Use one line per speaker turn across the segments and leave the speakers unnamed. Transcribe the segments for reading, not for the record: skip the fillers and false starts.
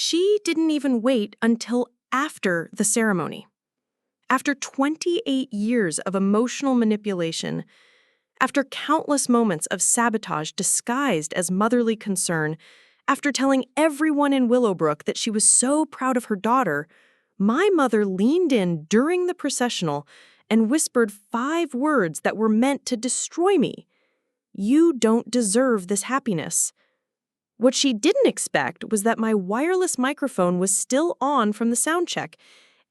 She didn't even wait until after the ceremony. After 28 years of emotional manipulation, after countless moments of sabotage disguised as motherly concern, after telling everyone in Willowbrook that she was so proud of her daughter, my mother leaned in during the processional and whispered 5 words that were meant to destroy me. "You don't deserve this happiness." What she didn't expect was that my wireless microphone was still on from the sound check,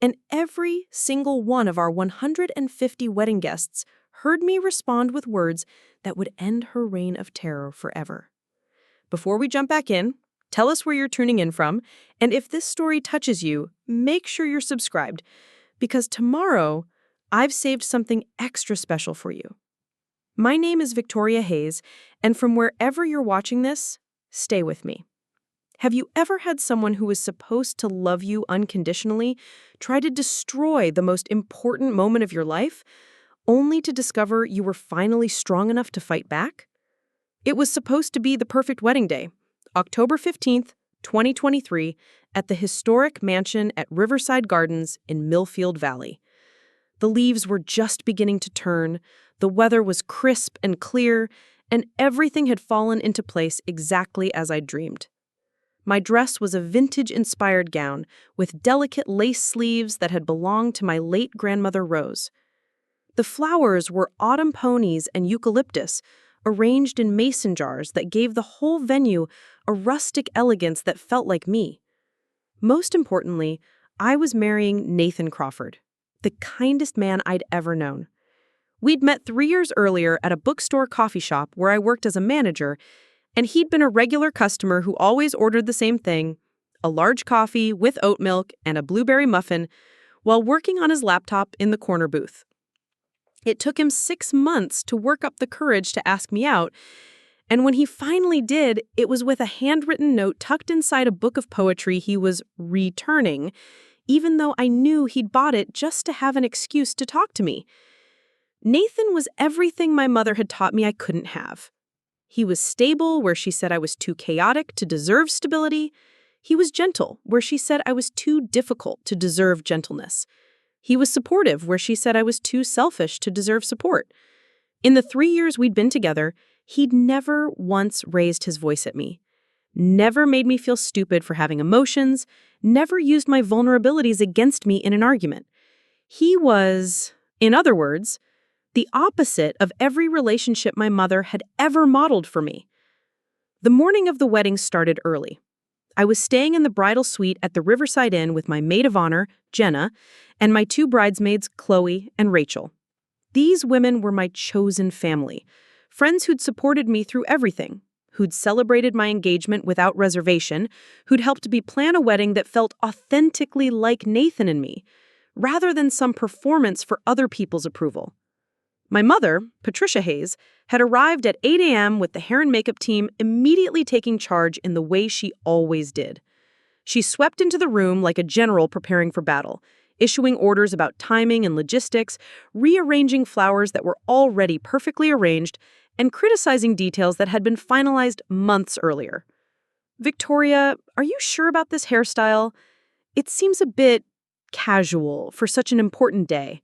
and every single one of our 150 wedding guests heard me respond with words that would end her reign of terror forever. Before we jump back in, tell us where you're tuning in from, and if this story touches you, make sure you're subscribed, because tomorrow I've saved something extra special for you. My name is Victoria Hayes, and from wherever you're watching this, stay with me. Have you ever had someone who was supposed to love you unconditionally try to destroy the most important moment of your life, only to discover you were finally strong enough to fight back? It was supposed to be the perfect wedding day, October 15th, 2023, at the historic mansion at Riverside Gardens in Millfield Valley. The leaves were just beginning to turn, the weather was crisp and clear, and everything had fallen into place exactly as I dreamed. My dress was a vintage-inspired gown with delicate lace sleeves that had belonged to my late grandmother Rose. The flowers were autumn ponies and eucalyptus, arranged in mason jars that gave the whole venue a rustic elegance that felt like me. Most importantly, I was marrying Nathan Crawford, the kindest man I'd ever known. We'd met 3 years earlier at a bookstore coffee shop where I worked as a manager, and he'd been a regular customer who always ordered the same thing, a large coffee with oat milk and a blueberry muffin, while working on his laptop in the corner booth. It took him 6 months to work up the courage to ask me out, and when he finally did, it was with a handwritten note tucked inside a book of poetry he was returning, even though I knew he'd bought it just to have an excuse to talk to me. Nathan was everything my mother had taught me I couldn't have. He was stable where she said I was too chaotic to deserve stability. He was gentle where she said I was too difficult to deserve gentleness. He was supportive where she said I was too selfish to deserve support. In the 3 years we'd been together, he'd never once raised his voice at me, never made me feel stupid for having emotions, never used my vulnerabilities against me in an argument. He was, in other words, the opposite of every relationship my mother had ever modeled for me. The morning of the wedding started early. I was staying in the bridal suite at the Riverside Inn with my maid of honor, Jenna, and my 2 bridesmaids, Chloe and Rachel. These women were my chosen family, friends who'd supported me through everything, who'd celebrated my engagement without reservation, who'd helped me plan a wedding that felt authentically like Nathan and me, rather than some performance for other people's approval. My mother, Patricia Hayes, had arrived at 8 a.m. with the hair and makeup team immediately taking charge in the way she always did. She swept into the room like a general preparing for battle, issuing orders about timing and logistics, rearranging flowers that were already perfectly arranged, and criticizing details that had been finalized months earlier. "Victoria, are you sure about this hairstyle? It seems a bit casual for such an important day."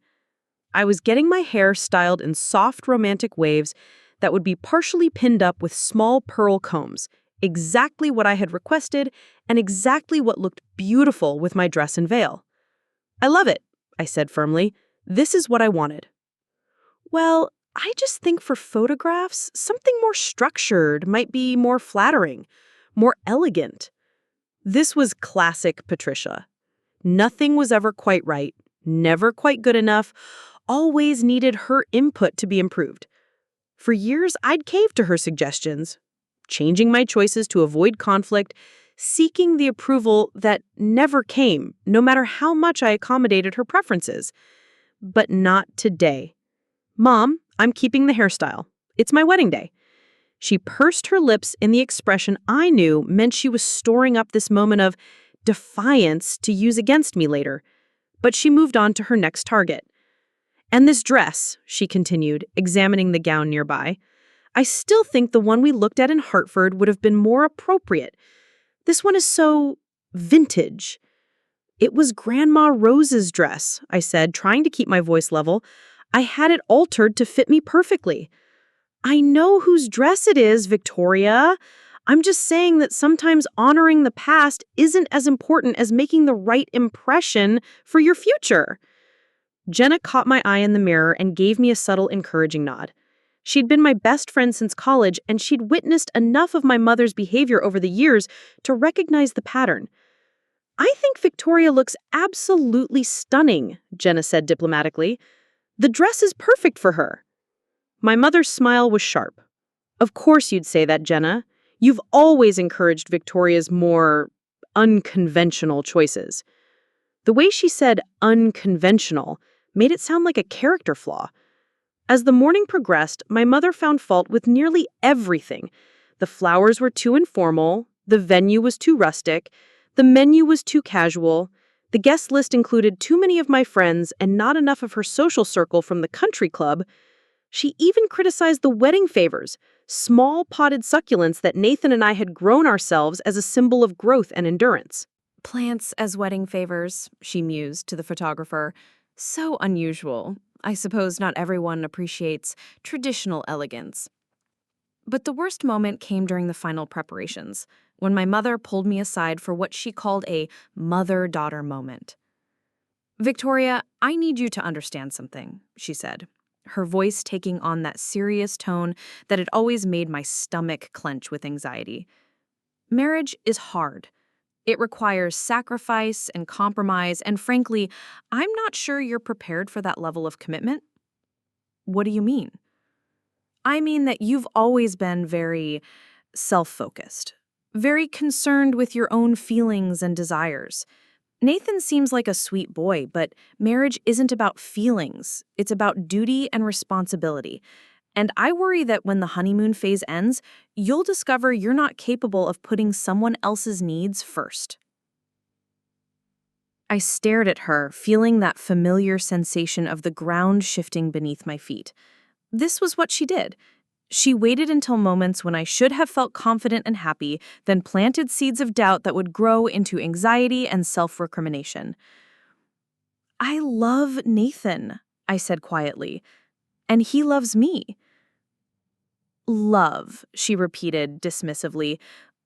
I was getting my hair styled in soft romantic waves that would be partially pinned up with small pearl combs, exactly what I had requested and exactly what looked beautiful with my dress and veil. "I love it," I said firmly. "This is what I wanted." "Well, I just think for photographs, something more structured might be more flattering, more elegant." This was classic Patricia. Nothing was ever quite right, never quite good enough, always needed her input to be improved. For years, I'd caved to her suggestions, changing my choices to avoid conflict, seeking the approval that never came, no matter how much I accommodated her preferences. But not today. "Mom, I'm keeping the hairstyle. It's my wedding day." She pursed her lips in the expression I knew meant she was storing up this moment of defiance to use against me later. But she moved on to her next target. "And this dress," she continued, examining the gown nearby, "I still think the one we looked at in Hartford would have been more appropriate. This one is so vintage. It was Grandma Rose's dress, I said, trying to keep my voice level. I had it altered to fit me perfectly. I know whose dress it is, Victoria. I'm just saying that sometimes honoring the past isn't as important as making the right impression for your future. Jenna caught my eye in the mirror and gave me a subtle, encouraging nod. She'd been my best friend since college, and she'd witnessed enough of my mother's behavior over the years to recognize the pattern. I think Victoria looks absolutely stunning, Jenna said diplomatically. The dress is perfect for her. My mother's smile was sharp. Of course you'd say that, Jenna. You've always encouraged Victoria's more unconventional choices. The way she said unconventional made it sound like a character flaw. As the morning progressed, my mother found fault with nearly everything. The flowers were too informal, the venue was too rustic, the menu was too casual, the guest list included too many of my friends and not enough of her social circle from the country club. She even criticized the wedding favors, small potted succulents that Nathan and I had grown ourselves as a symbol of growth and endurance.
Plants as wedding favors, she mused to the photographer. So unusual. I suppose not everyone appreciates traditional elegance. But the worst moment came during the final preparations, when my mother pulled me aside for what she called a mother-daughter moment. "Victoria, I need you to understand something," she said, her voice taking on that serious tone that had always made my stomach clench with anxiety. "Marriage is hard. It requires sacrifice and compromise, and frankly, I'm not sure you're prepared for that level of commitment." "What do you mean?" "I mean that you've always been very self-focused, very concerned with your own feelings and desires. Nathan seems like a sweet boy, but marriage isn't about feelings. It's about duty and responsibility. And I worry that when the honeymoon phase ends, you'll discover you're not capable of putting someone else's needs first." I stared at her, feeling that familiar sensation of the ground shifting beneath my feet. This was what she did. She waited until moments when I should have felt confident and happy, then planted seeds of doubt that would grow into anxiety and self-recrimination. "I love Nathan," I said quietly, "and he loves me." "Love," she repeated dismissively.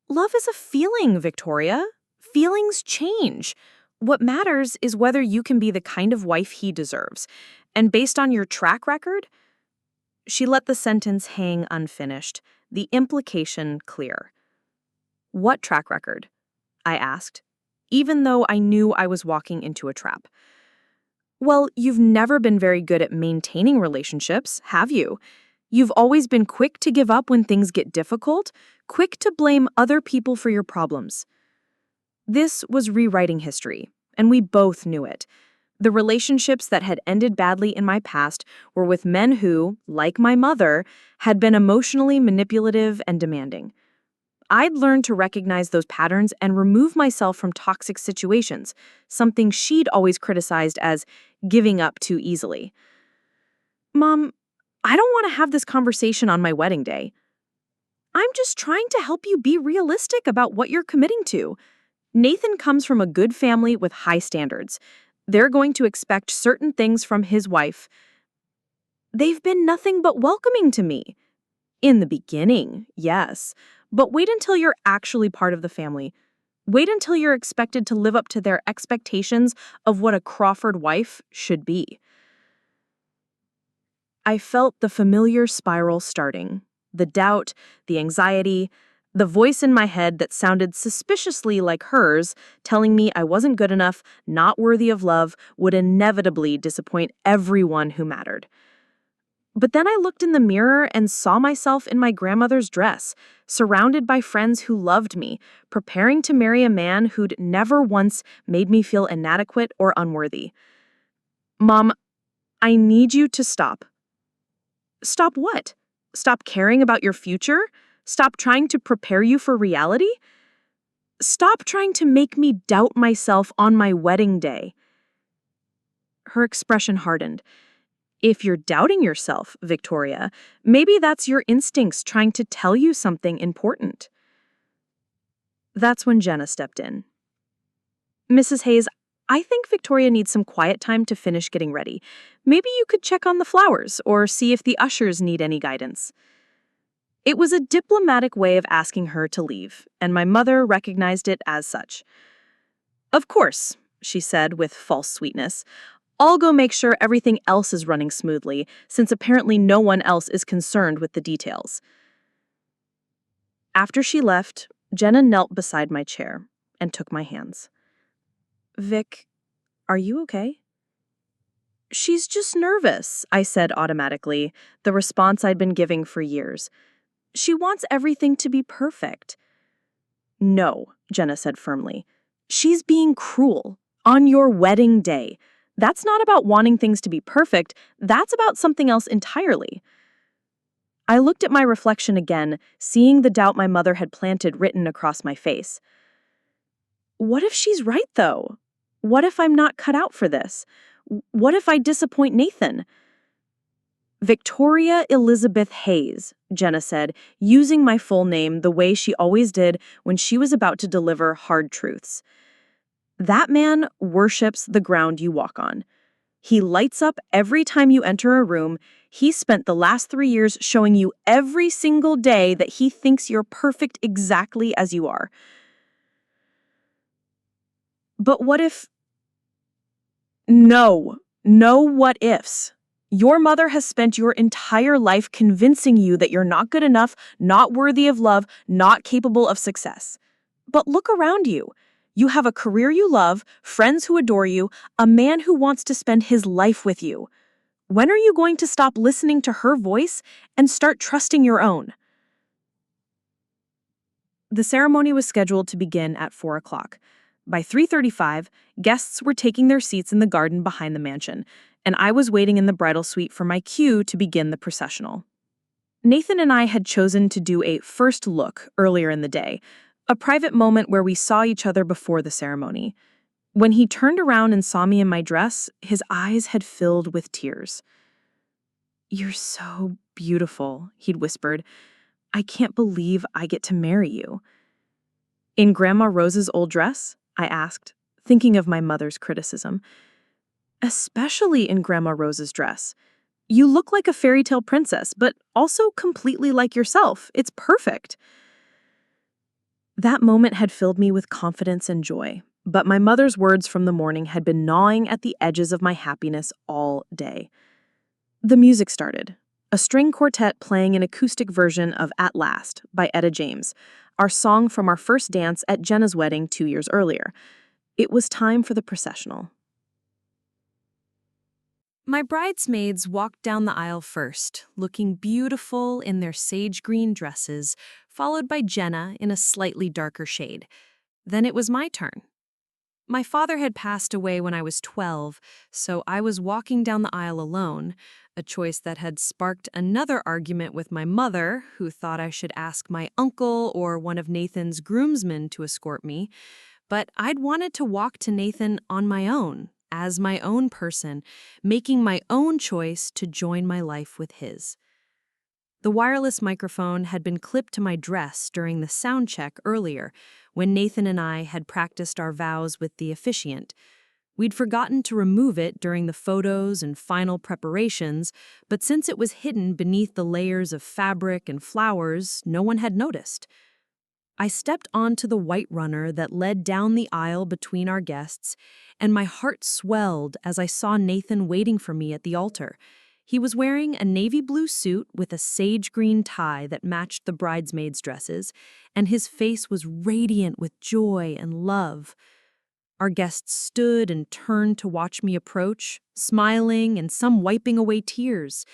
"Love is a feeling, Victoria. Feelings change. What matters is whether you can be the kind of wife he deserves. And based on your track record—" She let the sentence hang unfinished, the implication clear. "What track record?" I asked, even though I knew I was walking into a trap. "Well, you've never been very good at maintaining relationships, have you? You've always been quick to give up when things get difficult, quick to blame other people for your problems." This was rewriting history, and we both knew it. The relationships that had ended badly in my past were with men who, like my mother, had been emotionally manipulative and demanding. I'd learned to recognize those patterns and remove myself from toxic situations, something she'd always criticized as giving up too easily. "Mom, I don't want to have this conversation on my wedding day. I'm just trying to help you be realistic about what you're committing to. Nathan comes from a good family with high standards. They're going to expect certain things from his wife. They've been nothing but welcoming to me. In the beginning, yes. But wait until you're actually part of the family. Wait until you're expected to live up to their expectations of what a Crawford wife should be." I felt the familiar spiral starting. The doubt, the anxiety, the voice in my head that sounded suspiciously like hers, telling me I wasn't good enough, not worthy of love, would inevitably disappoint everyone who mattered. But then I looked in the mirror and saw myself in my grandmother's dress, surrounded by friends who loved me, preparing to marry a man who'd never once made me feel inadequate or unworthy. "Mom, I need you to stop." "Stop what? Stop caring about your future? Stop trying to prepare you for reality? Stop trying to make me doubt myself on my wedding day." Her expression hardened. "If you're doubting yourself, Victoria, maybe that's your instincts trying to tell you something important." That's when Jenna stepped in. Mrs. Hayes, I think Victoria needs some quiet time to finish getting ready. Maybe you could check on the flowers or see if the ushers need any guidance. It was a diplomatic way of asking her to leave, and my mother recognized it as such. Of course, she said with false sweetness. I'll go make sure everything else is running smoothly, since apparently no one else is concerned with the details. After she left, Jenna knelt beside my chair and took my hands. Vic, are you okay? She's just nervous, I said automatically, the response I'd been giving for years. She wants everything to be perfect. No, Jenna said firmly. She's being cruel. On your wedding day. That's not about wanting things to be perfect, that's about something else entirely. I looked at my reflection again, seeing the doubt my mother had planted written across my face. What if she's right, though? What if I'm not cut out for this? What if I disappoint Nathan? Victoria Elizabeth Hayes, Jenna said, using my full name the way she always did when she was about to deliver hard truths. That man worships the ground you walk on. He lights up every time you enter a room. He spent the last 3 years showing you every single day that he thinks you're perfect exactly as you are. But what if... No what ifs. Your mother has spent your entire life convincing you that you're not good enough, not worthy of love, not capable of success. But look around you. You have a career you love, friends who adore you, a man who wants to spend his life with you. When are you going to stop listening to her voice and start trusting your own? The ceremony was scheduled to begin at 4 o'clock. By 3:35, guests were taking their seats in the garden behind the mansion, and I was waiting in the bridal suite for my cue to begin the processional. Nathan and I had chosen to do a first look earlier in the day, a private moment where we saw each other before the ceremony. When he turned around and saw me in my dress, his eyes had filled with tears. "You're so beautiful," he'd whispered. "I can't believe I get to marry you." "In Grandma Rose's old dress?" I asked, thinking of my mother's criticism. "Especially in Grandma Rose's dress. You look like a fairy tale princess, but also completely like yourself. It's perfect." That moment had filled me with confidence and joy, but my mother's words from the morning had been gnawing at the edges of my happiness all day. The music started, a string quartet playing an acoustic version of At Last by Etta James, our song from our first dance at Jenna's wedding 2 years earlier. It was time for the processional. My bridesmaids walked down the aisle first, looking beautiful in their sage green dresses, followed by Jenna in a slightly darker shade. Then it was my turn. My father had passed away when I was 12, so I was walking down the aisle alone, a choice that had sparked another argument with my mother, who thought I should ask my uncle or one of Nathan's groomsmen to escort me. But I'd wanted to walk to Nathan on my own, as my own person, making my own choice to join my life with his. The wireless microphone had been clipped to my dress during the sound check earlier, when Nathan and I had practiced our vows with the officiant. We'd forgotten to remove it during the photos and final preparations, but since it was hidden beneath the layers of fabric and flowers, no one had noticed. I stepped onto the white runner that led down the aisle between our guests, and my heart swelled as I saw Nathan waiting for me at the altar. He was wearing a navy blue suit with a sage green tie that matched the bridesmaids' dresses, and his face was radiant with joy and love. Our guests stood and turned to watch me approach, smiling and some wiping away tears.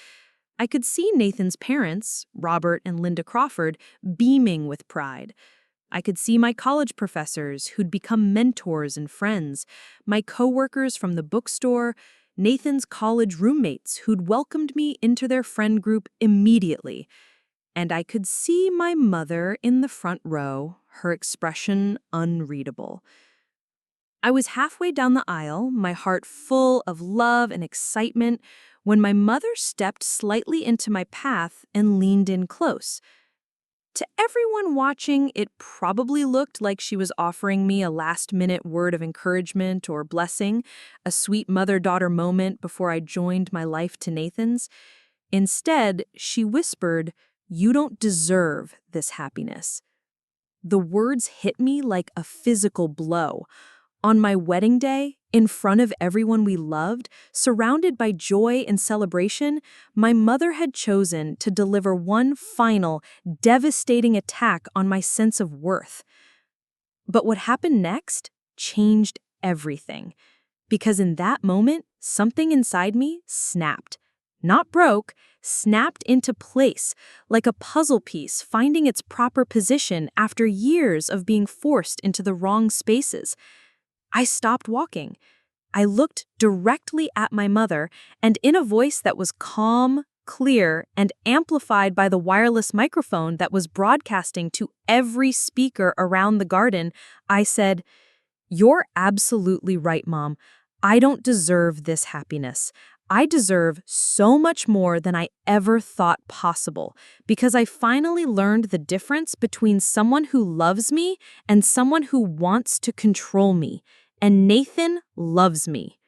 I could see Nathan's parents, Robert and Linda Crawford, beaming with pride. I could see my college professors who'd become mentors and friends, my coworkers from the bookstore, Nathan's college roommates who'd welcomed me into their friend group immediately. And I could see my mother in the front row, her expression unreadable. I was halfway down the aisle, my heart full of love and excitement, when my mother stepped slightly into my path and leaned in close. To everyone watching, it probably looked like she was offering me a last-minute word of encouragement or blessing, a sweet mother-daughter moment before I joined my life to Nathan's. Instead, she whispered, "You don't deserve this happiness." The words hit me like a physical blow. On my wedding day, in front of everyone we loved, surrounded by joy and celebration, my mother had chosen to deliver one final, devastating attack on my sense of worth. But what happened next changed everything. Because in that moment, something inside me snapped. Not broke, snapped into place, like a puzzle piece finding its proper position after years of being forced into the wrong spaces. I stopped walking. I looked directly at my mother, and in a voice that was calm, clear, and amplified by the wireless microphone that was broadcasting to every speaker around the garden, I said, "You're absolutely right, Mom. I don't deserve this happiness. I deserve so much more than I ever thought possible, because I finally learned the difference between someone who loves me and someone who wants to control me. And Nathan loves me."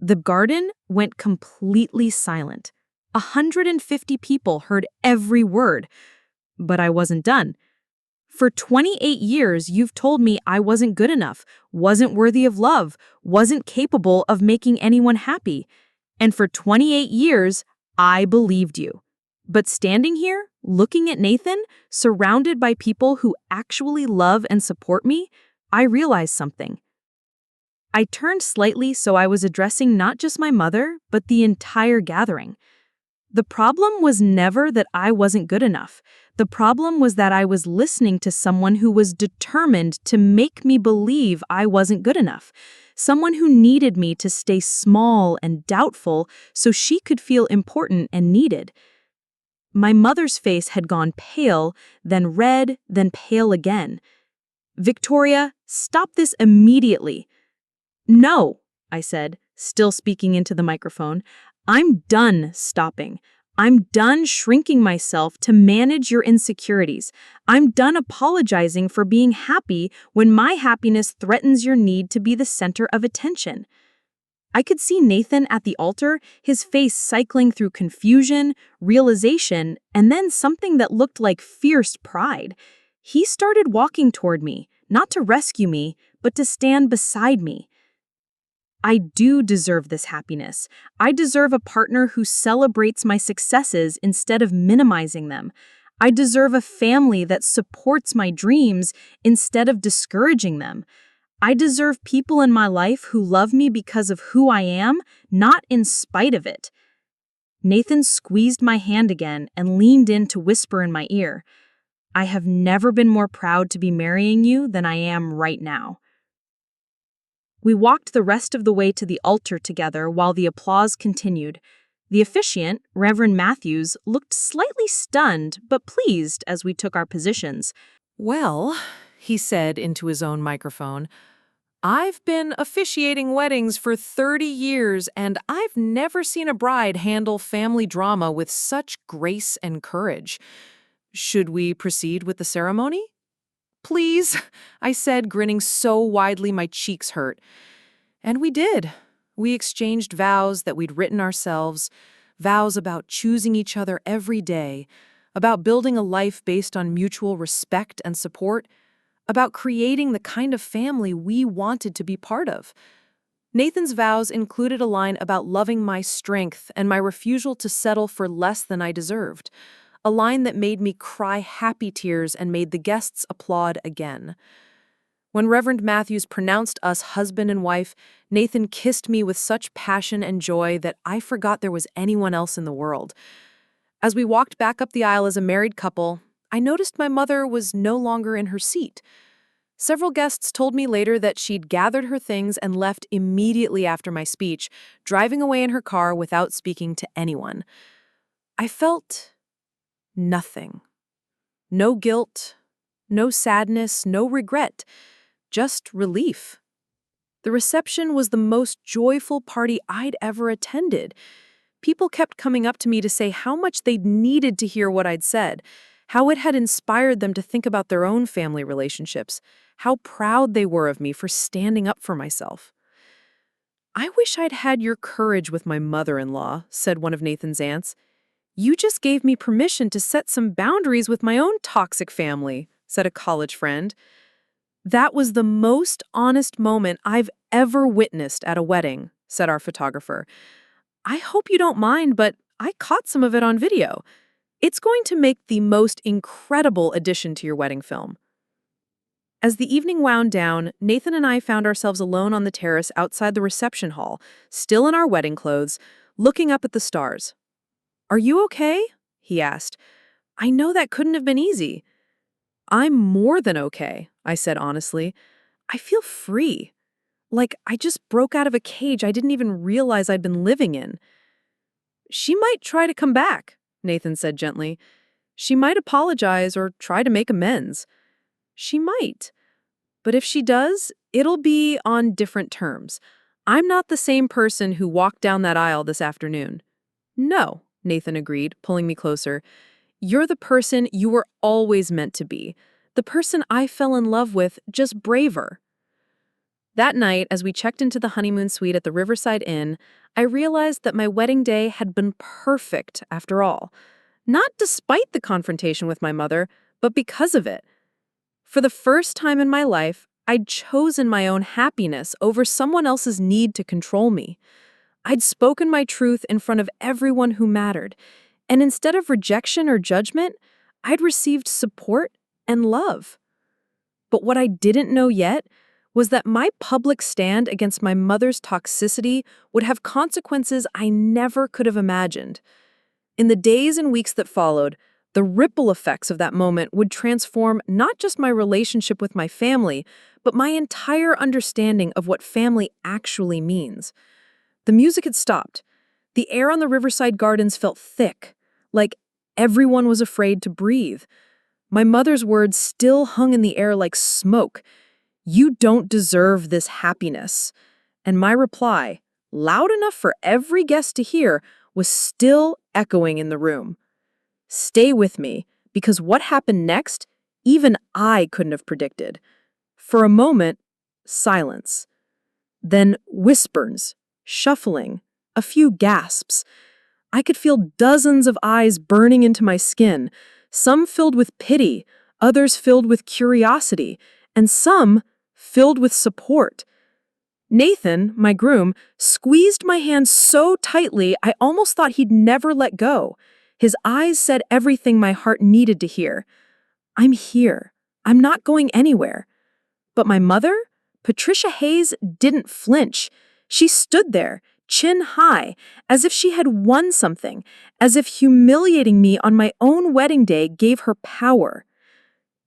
The garden went completely silent. 150 people heard every word. But I wasn't done. "For 28 years, you've told me I wasn't good enough, wasn't worthy of love, wasn't capable of making anyone happy. And for 28 years, I believed you. But standing here, looking at Nathan, surrounded by people who actually love and support me, I realized something." I turned slightly so I was addressing not just my mother, but the entire gathering. The problem was never that I wasn't good enough. The problem was that I was listening to someone who was determined to make me believe I wasn't good enough. Someone who needed me to stay small and doubtful so she could feel important and needed. My mother's face had gone pale, then red, then pale again. "Victoria, stop this immediately." "No," I said, still speaking into the microphone. "I'm done stopping. I'm done shrinking myself to manage your insecurities. I'm done apologizing for being happy when my happiness threatens your need to be the center of attention." I could see Nathan at the altar, his face cycling through confusion, realization, and then something that looked like fierce pride. He started walking toward me, not to rescue me, but to stand beside me. "I do deserve this happiness. I deserve a partner who celebrates my successes instead of minimizing them. I deserve a family that supports my dreams instead of discouraging them. I deserve people in my life who love me because of who I am, not in spite of it." Nathan squeezed my hand again and leaned in to whisper in my ear, "I have never been more proud to be marrying you than I am right now." We walked the rest of the way to the altar together while the applause continued. The officiant, Reverend Matthews, looked slightly stunned but pleased as we took our positions.
"Well," he said into his own microphone, "I've been officiating weddings for 30 years, and I've never seen a bride handle family drama with such grace and courage. Should we proceed with the ceremony?" "Please," I said, grinning so widely my cheeks hurt. And we did. We exchanged vows that we'd written ourselves, vows about choosing each other every day, about building a life based on mutual respect and support, about creating the kind of family we wanted to be part of. Nathan's vows included a line about loving my strength and my refusal to settle for less than I deserved, a line that made me cry happy tears and made the guests applaud again. When Reverend Matthews pronounced us husband and wife, Nathan kissed me with such passion and joy that I forgot there was anyone else in the world. As we walked back up the aisle as a married couple, I noticed my mother was no longer in her seat. Several guests told me later that she'd gathered her things and left immediately after my speech, driving away in her car without speaking to anyone. I felt nothing. No guilt, no sadness, no regret, just relief. The reception was the most joyful party I'd ever attended. People kept coming up to me to say how much they'd needed to hear what I'd said,
how it had inspired them to think about their own family relationships, how proud they were of me for standing up for myself. "I wish I'd had your courage with my mother-in-law," said one of Nathan's aunts. "You just gave me permission to set some boundaries with my own toxic family," said a college friend. "That was the most honest moment I've ever witnessed at a wedding," said our photographer. "I hope you don't mind, but I caught some of it on video. It's going to make the most incredible addition to your wedding film." As the evening wound down, Nathan and I found ourselves alone on the terrace outside the reception hall, still in our wedding clothes, looking up at the stars. "Are you okay?" he asked. "I know that couldn't have been easy." "I'm more than okay," I said honestly. "I feel free. Like I just broke out of a cage I didn't even realize I'd been living in." "She might try to come back," Nathan said gently. "She might apologize or try to make amends. She might. But if she does, it'll be on different terms. I'm not the same person who walked down that aisle this afternoon." "No," Nathan agreed, pulling me closer. "You're the person you were always meant to be. The person I fell in love with, just braver." That night, as we checked into the honeymoon suite at the Riverside Inn, I realized that my wedding day had been perfect after all. Not despite the confrontation with my mother, but because of it. For the first time in my life, I'd chosen my own happiness over someone else's need to control me. I'd spoken my truth in front of everyone who mattered, and instead of rejection or judgment, I'd received support and love. But what I didn't know yet was that my public stand against my mother's toxicity would have consequences I never could have imagined. In the days and weeks that followed, the ripple effects of that moment would transform not just my relationship with my family, but my entire understanding of what family actually means. The music had stopped. The air on the Riverside Gardens felt thick, like everyone was afraid to breathe. My mother's words still hung in the air like smoke. "You don't deserve this happiness." And my reply, loud enough for every guest to hear, was still echoing in the room. "Stay with me, because what happened next, even I couldn't have predicted." For a moment, silence. Then whispers, shuffling, a few gasps. I could feel dozens of eyes burning into my skin, some filled with pity, others filled with curiosity, and some filled with support. Nathan, my groom, squeezed my hand so tightly I almost thought he'd never let go. His eyes said everything my heart needed to hear. "I'm here. I'm not going anywhere." But my mother, Patricia Hayes, didn't flinch. She stood there, chin high, as if she had won something, as if humiliating me on my own wedding day gave her power.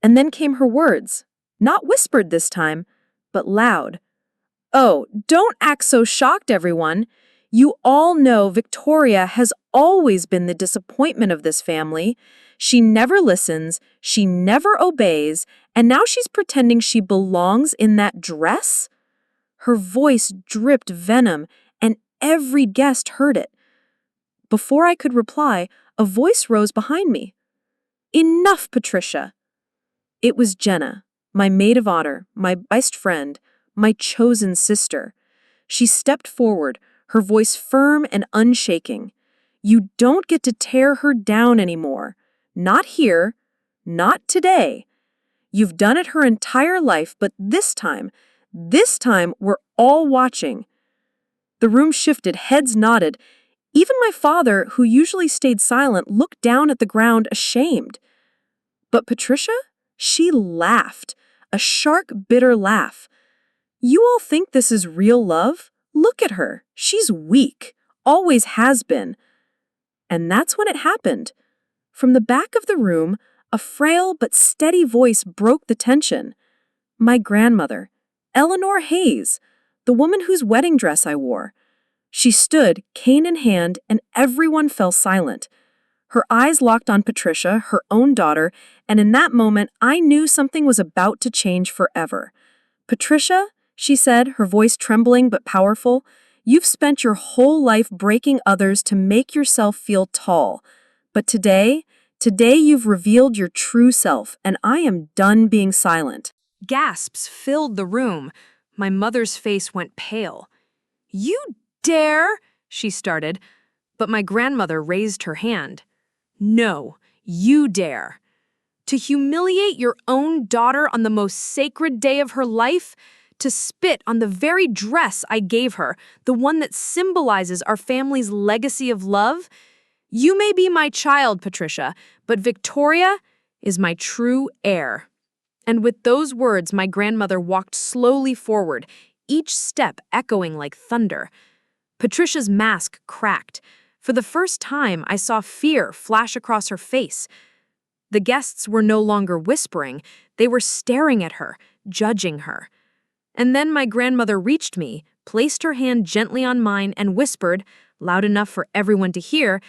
And then came her words, not whispered this time, but loud. "Oh, don't act so shocked, everyone. You all know Victoria has always been the disappointment of this family. She never listens, she never obeys, and now she's pretending she belongs in that dress?" Her voice dripped venom, and every guest heard it. Before I could reply, a voice rose behind me. "Enough, Patricia." It was Jenna, my maid of honor, my best friend, my chosen sister. She stepped forward, her voice firm and unshaking. "You don't get to tear her down anymore. Not here. Not today. You've done it her entire life, but this time we're all watching." The room shifted, heads nodded. Even my father, who usually stayed silent, looked down at the ground, ashamed. But Patricia? She laughed, a sharp, bitter laugh. "You all think this is real love? Look at her. She's weak. Always has been." And that's when it happened. From the back of the room, a frail but steady voice broke the tension. My grandmother, Eleanor Hayes, the woman whose wedding dress I wore. She stood, cane in hand, and everyone fell silent. Her eyes locked on Patricia, her own daughter, and in that moment I knew something was about to change forever. "Patricia," she said, her voice trembling but powerful, "you've spent your whole life breaking others to make yourself feel tall. But today Today you've revealed your true self, and I am done being silent.
Gasps filled the room. My mother's face went pale. You dare, she started, but my grandmother raised her hand. No, you dare. To humiliate your own daughter on the most sacred day of her life? To spit on the very dress I gave her, the one that symbolizes our family's legacy of love? You may be my child, Patricia, but Victoria is my true heir. And with those words, my grandmother walked slowly forward, each step echoing like thunder. Patricia's mask cracked. For the first time, I saw fear flash across her face. The guests were no longer whispering, they were staring at her, judging her. And then my grandmother reached me, placed her hand gently on mine, and whispered, loud enough for everyone to hear,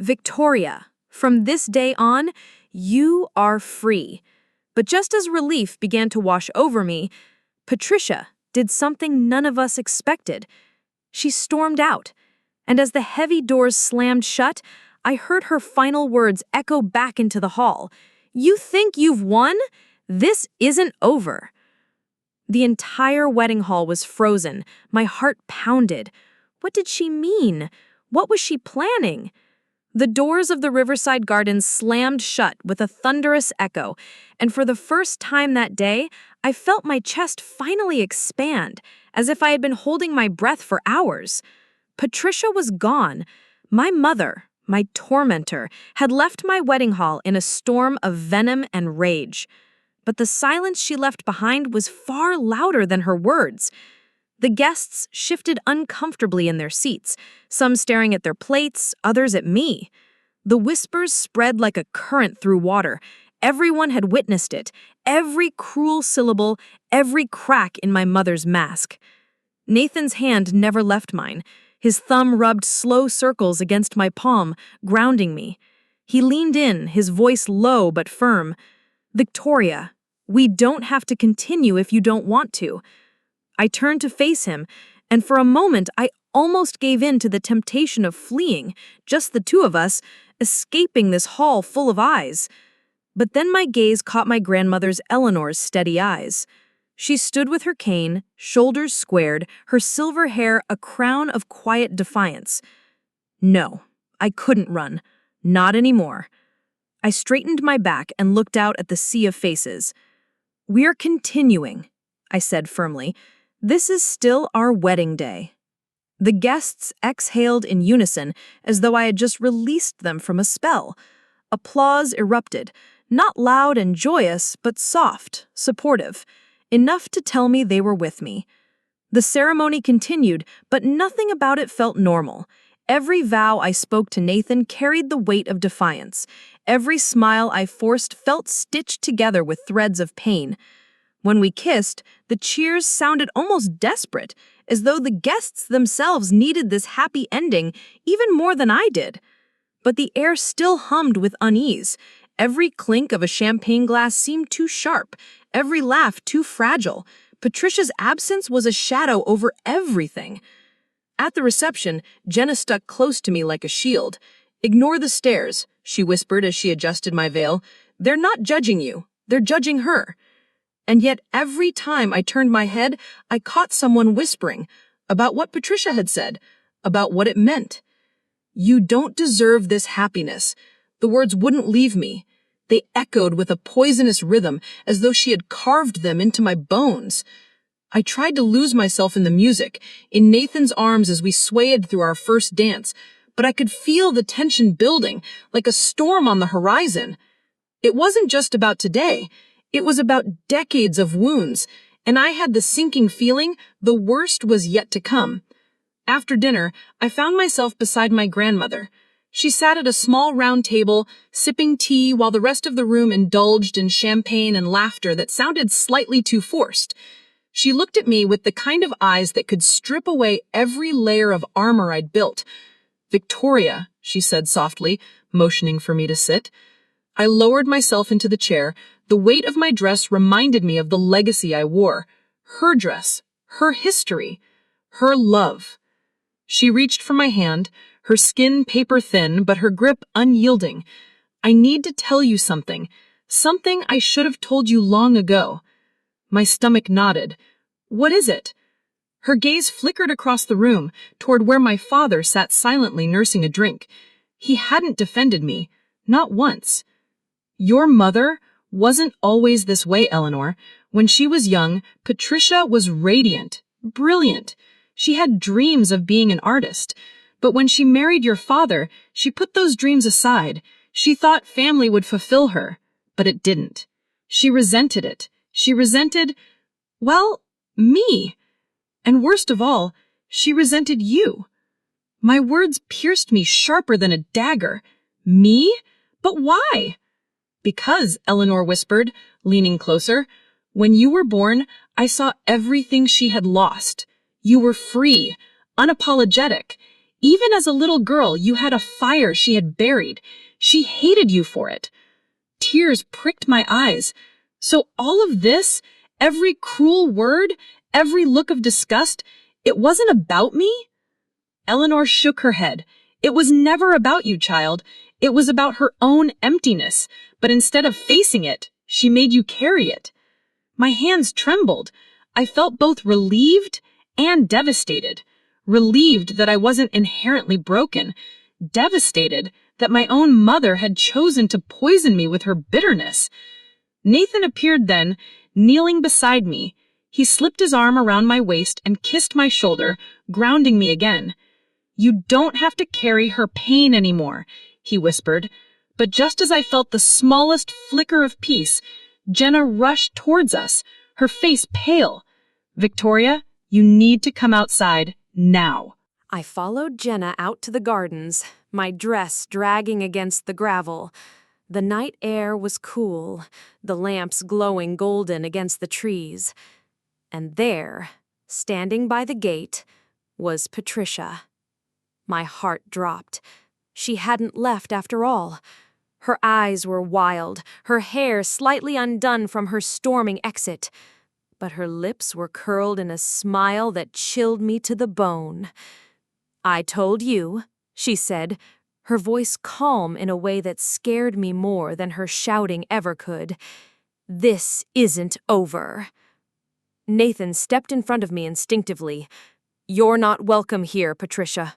Victoria, from this day on, you are free. But just as relief began to wash over me, Patricia did something none of us expected. She stormed out, and as the heavy doors slammed shut, I heard her final words echo back into the hall. You think you've won? This isn't over. The entire wedding hall was frozen. My heart pounded. What did she mean? What was she planning? The doors of the Riverside Gardens slammed shut with a thunderous echo, and for the first time that day, I felt my chest finally expand, as if I had been holding my breath for hours. Patricia was gone. My mother, my tormentor, had left my wedding hall in a storm of venom and rage. But the silence she left behind was far louder than her words. The guests shifted uncomfortably in their seats, some staring at their plates, others at me. The whispers spread like a current through water. Everyone had witnessed it, every cruel syllable, every crack in my mother's mask. Nathan's hand never left mine. His thumb rubbed slow circles against my palm, grounding me. He leaned in, his voice low but firm. Victoria, we don't have to continue if you don't want to. I turned to face him, and for a moment I almost gave in to the temptation of fleeing, just the two of us, escaping this hall full of eyes. But then my gaze caught my grandmother's Eleanor's steady eyes. She stood with her cane, shoulders squared, her silver hair a crown of quiet defiance. No, I couldn't run. Not anymore. I straightened my back and looked out at the sea of faces. We're continuing, I said firmly. This is still our wedding day. The guests exhaled in unison, as though I had just released them from a spell. Applause erupted, not loud and joyous, but soft, supportive, enough to tell me they were with me. The ceremony continued, but nothing about it felt normal. Every vow I spoke to Nathan carried the weight of defiance. Every smile I forced felt stitched together with threads of pain. When we kissed, the cheers sounded almost desperate, as though the guests themselves needed this happy ending even more than I did. But the air still hummed with unease. Every clink of a champagne glass seemed too sharp, every laugh too fragile. Patricia's absence was a shadow over everything. At the reception, Jenna stuck close to me like a shield. Ignore the stares, she whispered as she adjusted my veil. They're not judging you, they're judging her. And yet every time I turned my head, I caught someone whispering about what Patricia had said, about what it meant. You don't deserve this happiness. The words wouldn't leave me. They echoed with a poisonous rhythm, as though she had carved them into my bones. I tried to lose myself in the music, in Nathan's arms as we swayed through our first dance, but I could feel the tension building, like a storm on the horizon. It wasn't just about today. It was about decades of wounds, and I had the sinking feeling the worst was yet to come. After dinner, I found myself beside my grandmother. She sat at a small round table, sipping tea while the rest of the room indulged in champagne and laughter that sounded slightly too forced. She looked at me with the kind of eyes that could strip away every layer of armor I'd built. Victoria, she said softly, motioning for me to sit. I lowered myself into the chair. The weight of my dress reminded me of the legacy I wore. Her dress, her history, her love. She reached for my hand, her skin paper-thin, but her grip unyielding. I need to tell you something. Something I should have told you long ago. My stomach nodded. What is it? Her gaze flickered across the room, toward where my father sat silently nursing a drink. He hadn't defended me. Not once. Your mother wasn't always this way, Eleanor. When she was young, Patricia was radiant, brilliant. She had dreams of being an artist. But when she married your father, she put those dreams aside. She thought family would fulfill her, but it didn't. She resented it. She resented, well, me. And worst of all, she resented you. My words pierced me sharper than a dagger. Me? But why? Because, Eleanor whispered, leaning closer, when you were born, I saw everything she had lost. You were free, unapologetic. Even as a little girl, you had a fire she had buried. She hated you for it. Tears pricked my eyes. So all of this, every cruel word, every look of disgust, it wasn't about me? Eleanor shook her head. It was never about you, child. It was about her own emptiness, but instead of facing it, she made you carry it. My hands trembled. I felt both relieved and devastated. Relieved that I wasn't inherently broken. Devastated that my own mother had chosen to poison me with her bitterness. Nathan appeared then, kneeling beside me. He slipped his arm around my waist and kissed my shoulder, grounding me again. You don't have to carry her pain anymore, he whispered. But just as I felt the smallest flicker of peace, Jenna rushed towards us, her face pale. Victoria, you need to come outside now.
I followed Jenna out to the gardens, my dress dragging against the gravel. The night air was cool, the lamps glowing golden against the trees. And there, standing by the gate, was Patricia. My heart dropped. She hadn't left after all. Her eyes were wild, her hair slightly undone from her storming exit. But her lips were curled in a smile that chilled me to the bone. I told you, she said, her voice calm in a way that scared me more than her shouting ever could. This isn't over. Nathan stepped in front of me instinctively. You're not welcome here, Patricia.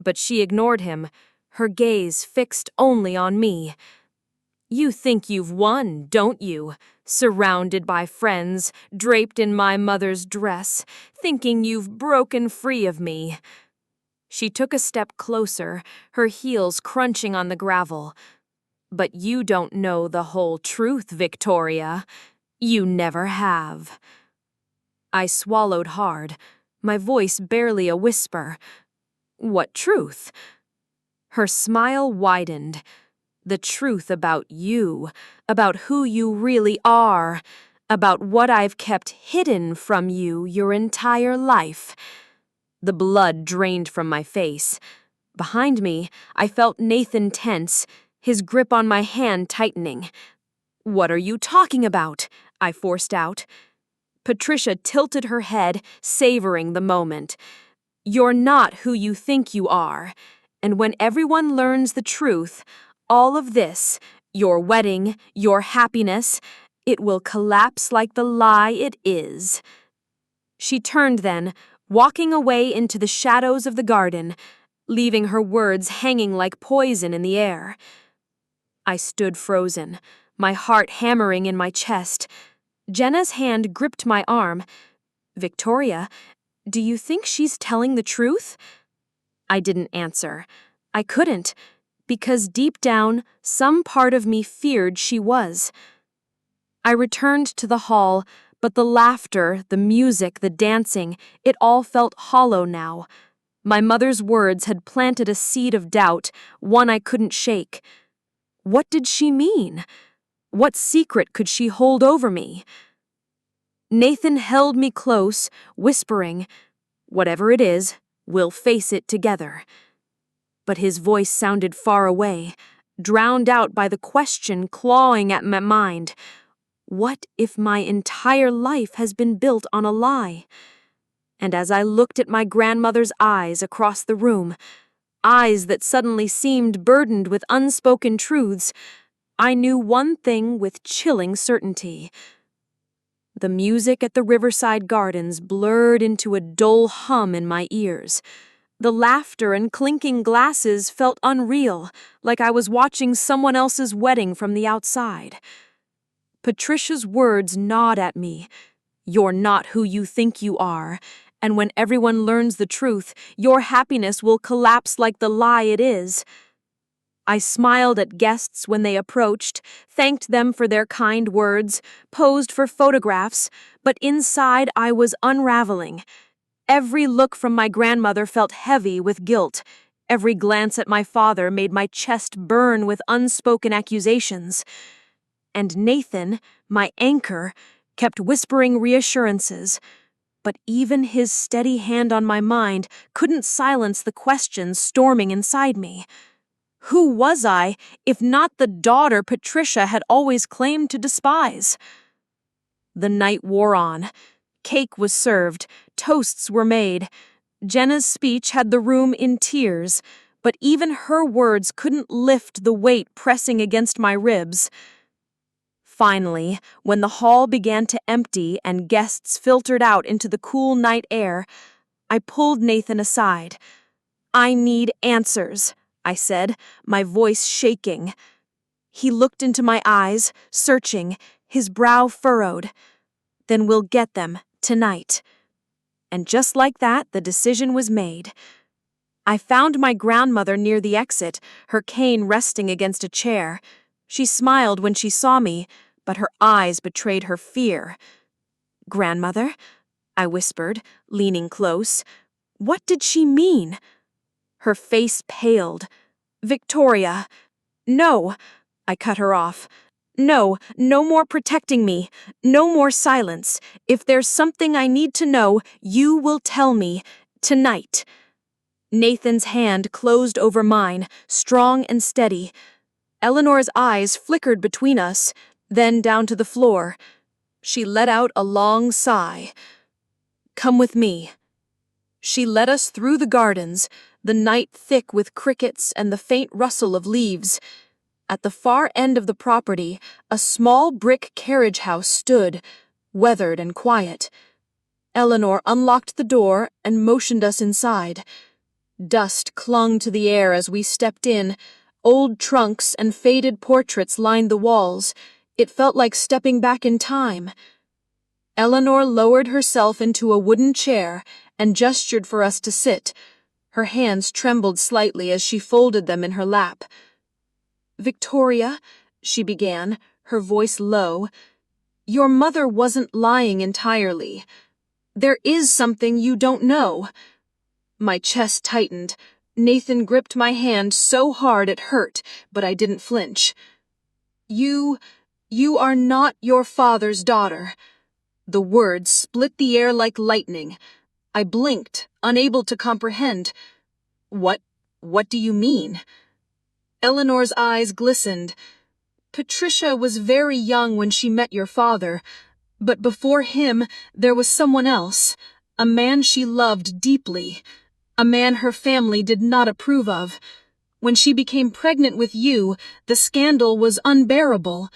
But she ignored him, her gaze fixed only on me. You think you've won, don't you? Surrounded by friends, draped in my mother's dress, thinking you've broken free of me. She took a step closer, her heels crunching on the gravel. But you don't know the whole truth, Victoria. You never have. I swallowed hard, my voice barely a whisper. What truth? Her smile widened. The truth about you, about who you really are, about what I've kept hidden from you your entire life. The blood drained from my face. Behind me, I felt Nathan tense, his grip on my hand tightening. What are you talking about? I forced out. Patricia tilted her head, savoring the moment. You're not who you think you are. And when everyone learns the truth, all of this, your wedding, your happiness, it will collapse like the lie it is. She turned then, walking away into the shadows of the garden, leaving her words hanging like poison in the air. I stood frozen, my heart hammering in my chest. Jenna's hand gripped my arm. Victoria, do you think she's telling the truth? I didn't answer. I couldn't, because deep down, some part of me feared she was. I returned to the hall, but the laughter, the music, the dancing, it all felt hollow now. My mother's words had planted a seed of doubt, one I couldn't shake. What did she mean? What secret could she hold over me? Nathan held me close, whispering, "Whatever it is, we'll face it together." But his voice sounded far away, drowned out by the question clawing at my mind. What if my entire life has been built on a lie? And as I looked at my grandmother's eyes across the room,
eyes that suddenly seemed burdened with unspoken truths, I knew one thing with chilling certainty. The music at the Riverside Gardens blurred into a dull hum in my ears. The laughter and clinking glasses felt unreal, like I was watching someone else's wedding from the outside. Patricia's words gnawed at me. "You're not who you think you are, and when everyone learns the truth, your happiness will collapse like the lie it is." I smiled at guests when they approached, thanked them for their kind words, posed for photographs, but inside I was unraveling. Every look from my grandmother felt heavy with guilt. Every glance at my father made my chest burn with unspoken accusations. And Nathan, my anchor, kept whispering reassurances. But even his steady hand on my mind couldn't silence the questions storming inside me. Who was I, if not the daughter Patricia had always claimed to despise? The night wore on. Cake was served, toasts were made. Jenna's speech had the room in tears, but even her words couldn't lift the weight pressing against my ribs. Finally, when the hall began to empty and guests filtered out into the cool night air, I pulled Nathan aside. "I need answers," I said, my voice shaking. He looked into my eyes, searching, his brow furrowed. "Then we'll get them, tonight." And just like that, the decision was made. I found my grandmother near the exit, her cane resting against a chair. She smiled when she saw me, but her eyes betrayed her fear. "Grandmother?" I whispered, leaning close. What did she mean? Her face paled. "Victoria." "No," I cut her off. "No, no more protecting me. No more silence. If there's something I need to know, you will tell me. Tonight." Nathan's hand closed over mine, strong and steady. Eleanor's eyes flickered between us, then down to the floor. She let out a long sigh. "Come with me." She led us through the gardens, the night thick with crickets and the faint rustle of leaves. At the far end of the property, a small brick carriage house stood, weathered and quiet. Eleanor unlocked the door and motioned us inside. Dust clung to the air as we stepped in. Old trunks and faded portraits lined the walls. It felt like stepping back in time. Eleanor lowered herself into a wooden chair and gestured for us to sit. Her hands trembled slightly as she folded them in her lap. "Victoria," she began, her voice low, "your mother wasn't lying entirely. There is something you don't know." My chest tightened. Nathan gripped my hand so hard it hurt, but I didn't flinch. You are not your father's daughter." The words split the air like lightning. I blinked, unable to comprehend. What do you mean?" Eleanor's eyes glistened. "Patricia was very young when she met your father, but before him there was someone else, a man she loved deeply, a man her family did not approve of. When she became pregnant with you, the scandal was unbearable.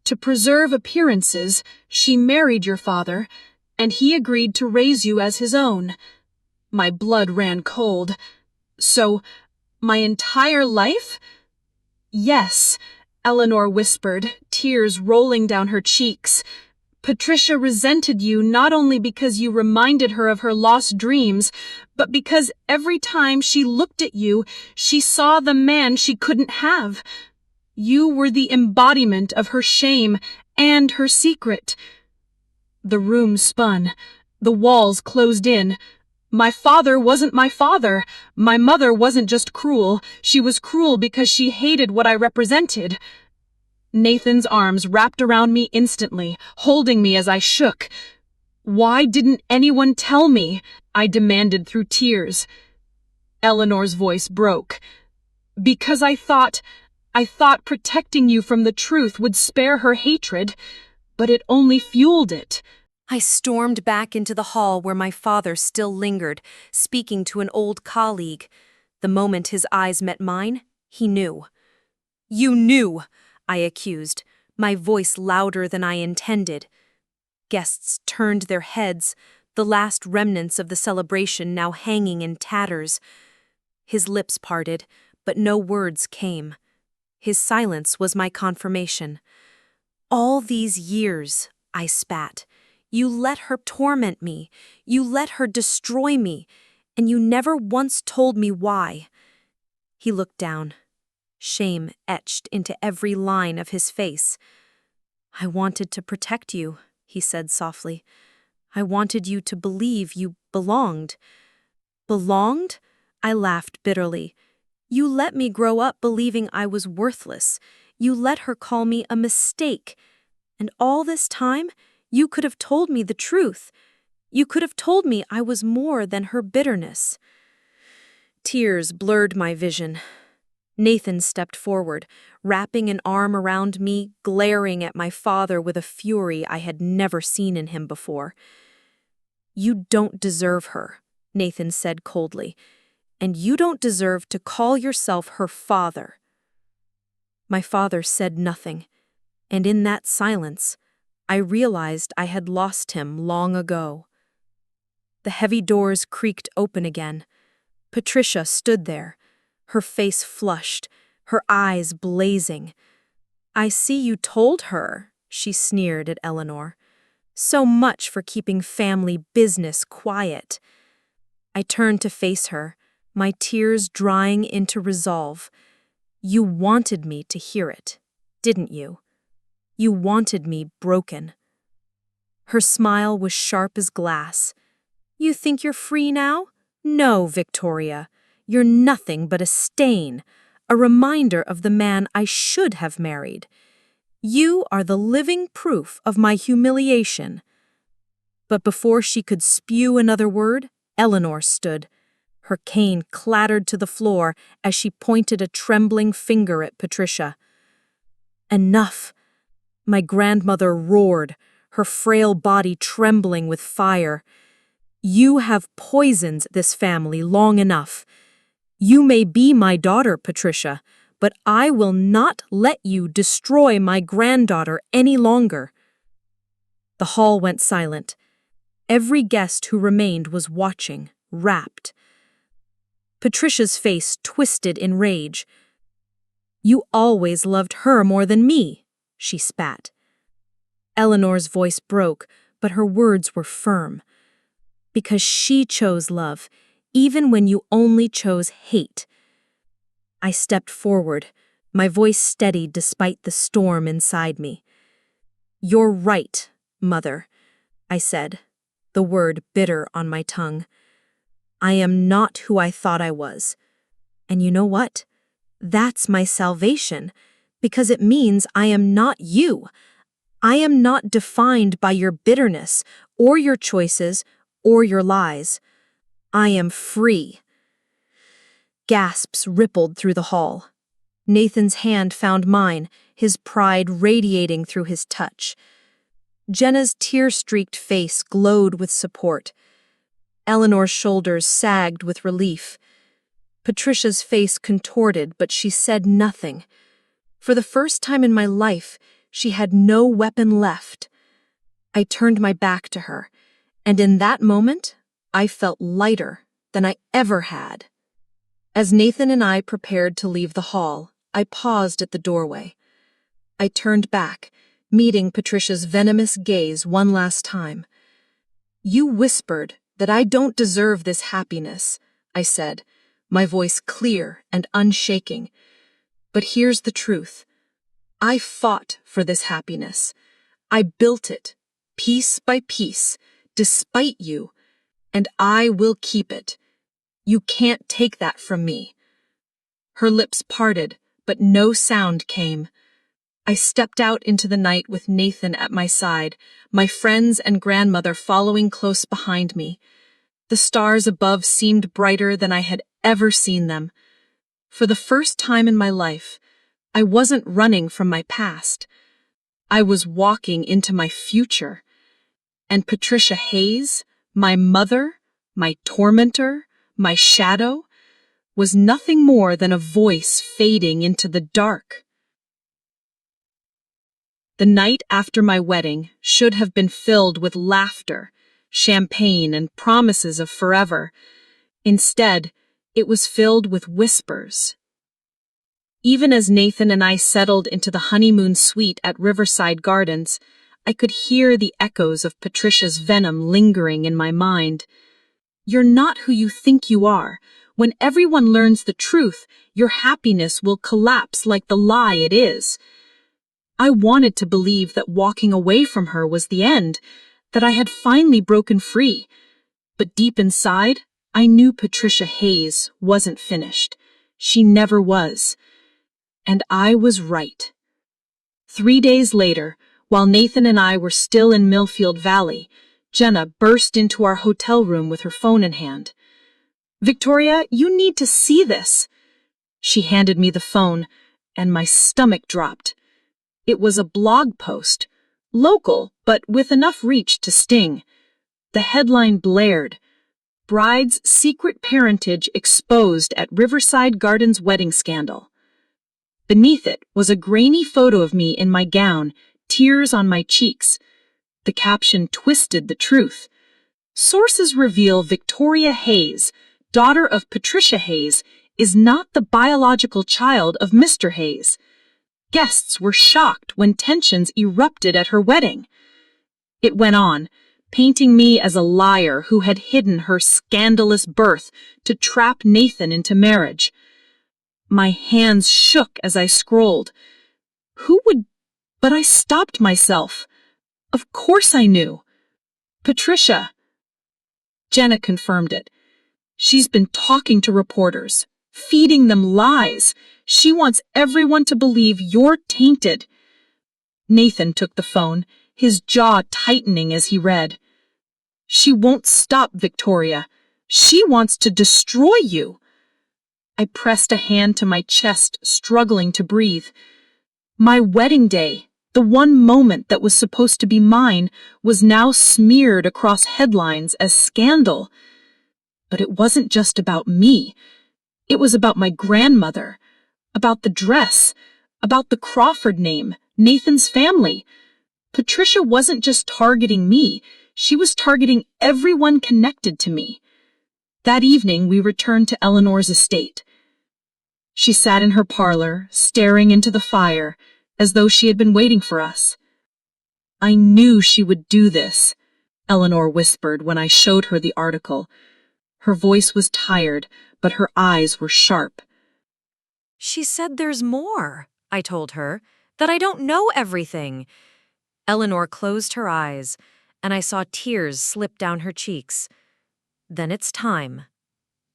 To preserve appearances, she married your father, and he agreed to raise you as his own." My blood ran cold. "So, my entire life?" "Yes," Eleanor whispered, tears rolling down her cheeks. "Patricia resented you not only because you reminded her of her lost dreams, but because every time she looked at you, she saw the man she couldn't have. You were the embodiment of her shame and her secret." The room spun. The walls closed in. My father wasn't my father. My mother wasn't just cruel. She was cruel because she hated what I represented. Nathan's arms wrapped around me instantly, holding me as I shook. "Why didn't anyone tell me?" I demanded through tears. Eleanor's voice broke. "Because I thought protecting you from the truth would spare her hatred, but it only fueled it." I stormed back into the hall where my father still lingered, speaking to an old colleague. The moment his eyes met mine, he knew. "You knew!" I accused, my voice louder than I intended. Guests turned their heads, the last remnants of the celebration now hanging in tatters. His lips parted, but no words came. His silence was my confirmation. "All these years," I spat, "you let her torment me, you let her destroy me, and you never once told me why." He looked down, shame etched into every line of his face. "I wanted to protect you," he said softly. "I wanted you to believe you belonged." "Belonged?" I laughed bitterly. "You let me grow up believing I was worthless. You let her call me a mistake. And all this time, you could have told me the truth. You could have told me I was more than her bitterness." Tears blurred my vision. Nathan stepped forward, wrapping an arm around me, glaring at my father with a fury I had never seen in him before. "You don't deserve her," Nathan said coldly, "and you don't deserve to call yourself her father." My father said nothing, and in that silence, I realized I had lost him long ago. The heavy doors creaked open again. Patricia stood there, her face flushed, her eyes blazing. "I see you told her," she sneered at Eleanor. "So much for keeping family business quiet." I turned to face her, my tears drying into resolve. "You wanted me to hear it, didn't you? You wanted me broken." Her smile was sharp as glass. "You think you're free now? No, Victoria. You're nothing but a stain, a reminder of the man I should have married. You are the living proof of my humiliation." But before she could spew another word, Eleanor stood. Her cane clattered to the floor as she pointed a trembling finger at Patricia. "Enough!" My grandmother roared, her frail body trembling with fire. "You have poisoned this family long enough. You may be my daughter, Patricia, but I will not let you destroy my granddaughter any longer." The hall went silent. Every guest who remained was watching, rapt. Patricia's face twisted in rage. "You always loved her more than me," she spat. Eleanor's voice broke, but her words were firm. "Because she chose love, even when you only chose hate." I stepped forward, my voice steady despite the storm inside me. "You're right, Mother," I said, the word bitter on my tongue. "I am not who I thought I was. And you know what? That's my salvation, because it means I am not you. I am not defined by your bitterness, or your choices, or your lies. I am free." Gasps rippled through the hall. Nathan's hand found mine, his pride radiating through his touch. Jenna's tear-streaked face glowed with support. Eleanor's shoulders sagged with relief. Patricia's face contorted, but she said nothing. For the first time in my life, she had no weapon left. I turned my back to her, and in that moment, I felt lighter than I ever had. As Nathan and I prepared to leave the hall, I paused at the doorway. I turned back, meeting Patricia's venomous gaze one last time. "You whispered that I don't deserve this happiness," I said, my voice clear and unshaking. "But here's the truth. I fought for this happiness. I built it, piece by piece, despite you, and I will keep it. You can't take that from me." Her lips parted, but no sound came. I stepped out into the night with Nathan at my side, my friends and grandmother following close behind me. The stars above seemed brighter than I had ever seen them. For the first time in my life, I wasn't running from my past. I was walking into my future. And Patricia Hayes, my mother, my tormentor, my shadow,
was nothing more than a voice fading into the dark. The night after my wedding should have been filled with laughter, champagne, and promises of forever. Instead, it was filled with whispers. Even as Nathan and I settled into the honeymoon suite at Riverside Gardens, I could hear the echoes of Patricia's venom lingering in my mind. You're not who you think you are. When everyone learns the truth, your happiness will collapse like the lie it is. I wanted to believe that walking away from her was the end, that I had finally broken free. But deep inside, I knew Patricia Hayes wasn't finished. She never was. And I was right. 3 days later, while Nathan and I were still in Millfield Valley, Jenna burst into our hotel room with her phone in hand. "Victoria, you need to see this." She handed me the phone, and my stomach dropped. It was a blog post, local, but with enough reach to sting. The headline blared, "Bride's Secret Parentage Exposed at Riverside Gardens Wedding Scandal." Beneath it was a grainy photo of me in my gown, tears on my cheeks. The caption twisted the truth. "Sources reveal Victoria Hayes, daughter of Patricia Hayes, is not the biological child of Mr. Hayes." Guests were shocked when tensions erupted at her wedding. It went on, painting me as a liar who had hidden her scandalous birth to trap Nathan into marriage. My hands shook as I scrolled. Who would... But I stopped myself. Of course I knew. Patricia. Jenna confirmed it. She's been talking to reporters, feeding them lies. She wants everyone to believe you're tainted. Nathan took the phone, his jaw tightening as he read. "She won't stop, Victoria. She wants to destroy you." I pressed a hand to my chest, struggling to breathe. My wedding day, the one moment that was supposed to be mine, was now smeared across headlines as scandal. But it wasn't just about me. It was about my grandmother, about the dress, about the Crawford name, Nathan's family. Patricia wasn't just targeting me, she was targeting everyone connected to me. That evening, we returned to Eleanor's estate. She sat in her parlor, staring into the fire, as though she had been waiting for us. "I knew she would do this," Eleanor whispered when I showed her the article. Her voice was tired, but her eyes were sharp.
"She said there's more," I told her, "that I don't know everything." Eleanor closed her eyes, and I saw tears slip down her cheeks. "Then it's time."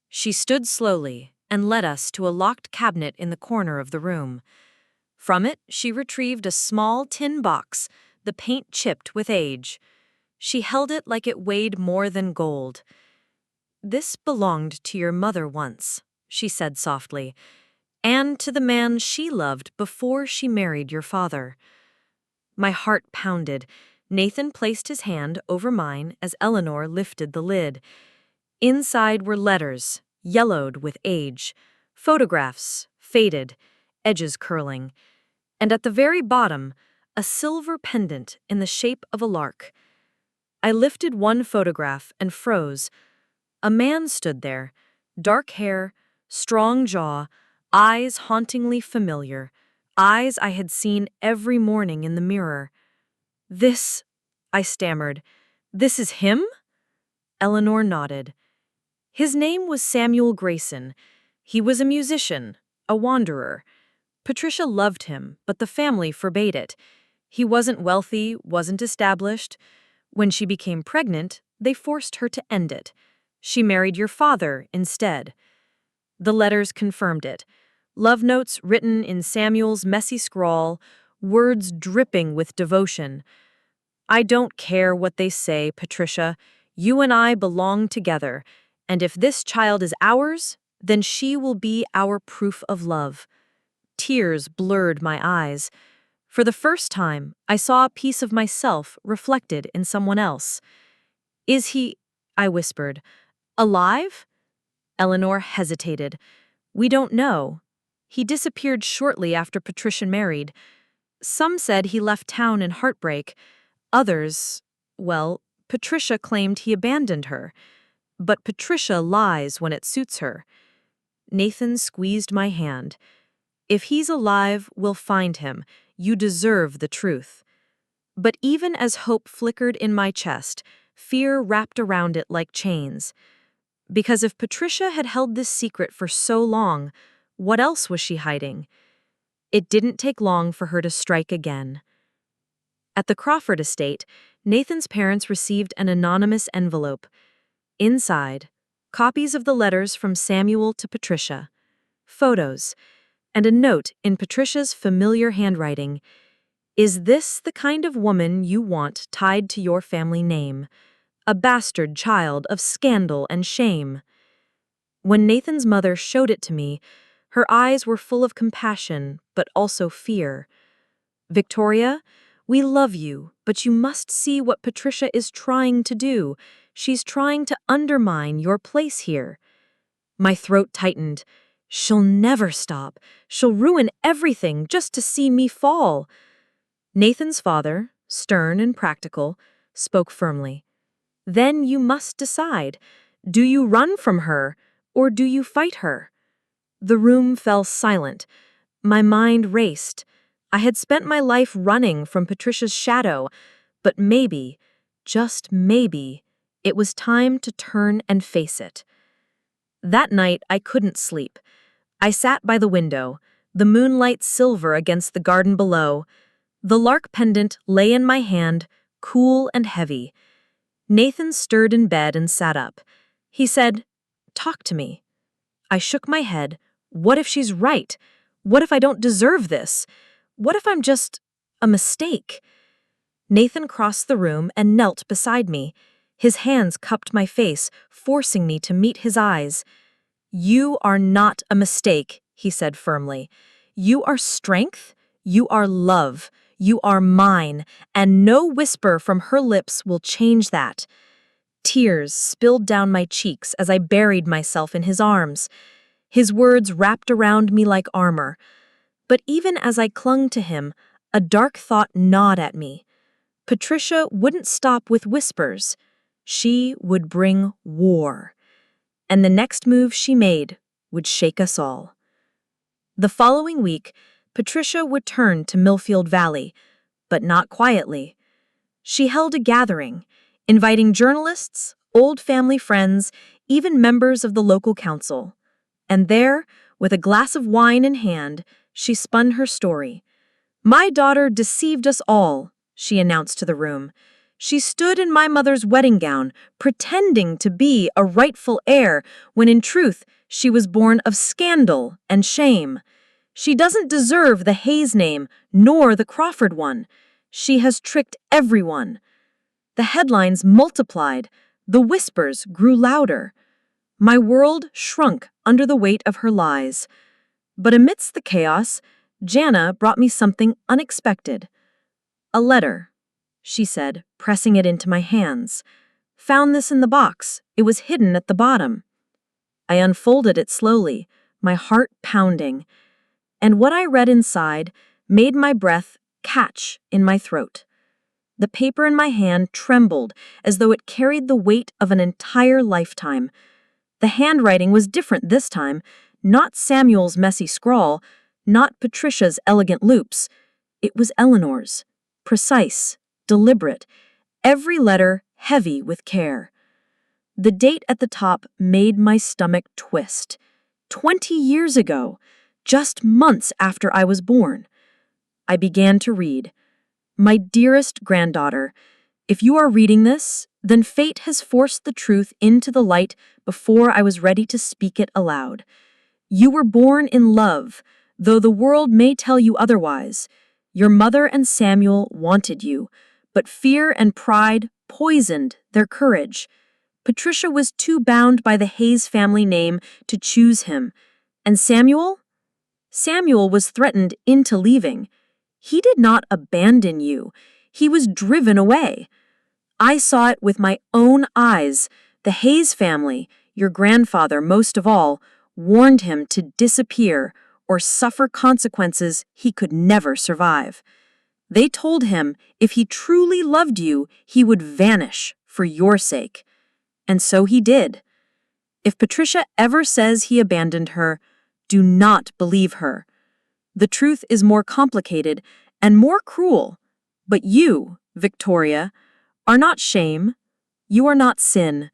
She stood slowly and led us to a locked cabinet in the corner of the room. From it, she retrieved a small tin box, the paint chipped with age. She held it like it weighed more than gold. "This belonged to your mother once," she said softly, "and to the man she loved before she married your father." My heart pounded. Nathan placed his hand over mine as Eleanor lifted the lid. Inside were letters, yellowed with age, photographs, faded, edges curling, and at the very bottom, a silver pendant in the shape of a lark. I lifted one photograph and froze. A man stood there, dark hair, strong jaw, eyes hauntingly familiar, eyes I had seen every morning in the mirror. "This," I stammered, "this is him?" Eleanor nodded. His name was Samuel Grayson. He was a musician, a wanderer. Patricia loved him, but the family forbade it. He wasn't wealthy, wasn't established. When she became pregnant, they forced her to end it. She married your father instead. The letters confirmed it. Love notes written in Samuel's messy scrawl, words dripping with devotion. "I don't care what they say, Patricia. You and I belong together, and if this child is ours, then she will be our proof of love." Tears blurred my eyes. For the first time, I saw a piece of myself reflected in someone else. "Is he," I whispered, "alive?" Eleanor hesitated.
We don't know. He disappeared shortly after Patricia married. Some said he left town in heartbreak. Others, well, Patricia claimed he abandoned her. But Patricia lies when it suits her. Nathan squeezed my hand. If he's alive, we'll find him. You deserve the truth. But even as hope flickered in my chest, fear wrapped around it like chains. Because if Patricia had held this secret for so long, what else was she hiding? It didn't take long for her to strike again. At the Crawford estate, Nathan's parents received an anonymous envelope. Inside, copies of the letters from Samuel to Patricia, photos, and a note in Patricia's familiar handwriting. Is this the kind of woman you want tied to your family name? A bastard child of scandal and shame. When Nathan's mother showed it to me, her eyes were full of compassion, but also fear. Victoria, we love you, but you must see what Patricia is trying to do. She's trying to undermine your place here. My throat tightened. She'll never stop. She'll ruin everything just to see me fall. Nathan's father, stern and practical, spoke firmly. Then you must decide. Do you run from her, or do you fight her? The room fell silent. My mind raced. I had spent my life running from Patricia's shadow, but maybe, just maybe, it was time to turn and face it. That night, I couldn't sleep. I sat by the window, the moonlight silver against the garden below. The lark pendant lay in my hand, cool and heavy. Nathan stirred in bed and sat up. He said, "Talk to me." I shook my head. What if she's right? What if I don't deserve this? What if I'm just a mistake? Nathan crossed the room and knelt beside me. His hands cupped my face, forcing me to meet his eyes. You are not a mistake, he said firmly. You are strength, you are love, you are mine, and no whisper from her lips will change that. Tears spilled down my cheeks as I buried myself in his arms. His words wrapped around me like armor. But even as I clung to him, a dark thought gnawed at me. Patricia wouldn't stop with whispers. She would bring war. And the next move she made would shake us all. The following week, Patricia returned to Millfield Valley, but not quietly. She held a gathering, inviting journalists, old family friends, even members of the local council. And there, with a glass of wine in hand, she spun her story. My daughter deceived us all, she announced to the room. She stood in my mother's wedding gown, pretending to be a rightful heir, when in truth she was born of scandal and shame. She doesn't deserve the Hayes name, nor the Crawford one. She has tricked everyone. The headlines multiplied. The whispers grew louder. My world shrunk under the weight of her lies. But amidst the chaos, Jana brought me something unexpected. A letter, she said, pressing it into my hands. Found this in the box. It was hidden at the bottom. I unfolded it slowly, my heart pounding. And what I read inside made my breath catch in my throat. The paper in my hand trembled as though it carried the weight of an entire lifetime. The handwriting was different this time, not Samuel's messy scrawl, not Patricia's elegant loops. It was Eleanor's, precise, deliberate, every letter heavy with care. The date at the top made my stomach twist. 20 years ago, just months after I was born. I began to read. My dearest granddaughter, if you are reading this, then fate has forced the truth into the light before I was ready to speak it aloud. You were born in love, though the world may tell you otherwise. Your mother and Samuel wanted you, but fear and pride poisoned their courage. Patricia was too bound by the Hayes family name to choose him. And Samuel? Samuel was threatened into leaving. He did not abandon you. He was driven away. I saw it with my own eyes. The Hayes family, your grandfather most of all, warned him to disappear or suffer consequences he could never survive. They told him if he truly loved you, he would vanish for your sake. And so he did. If Patricia ever says he abandoned her, do not believe her. The truth is more complicated and more cruel. But you, Victoria, are not shame. You are not sin.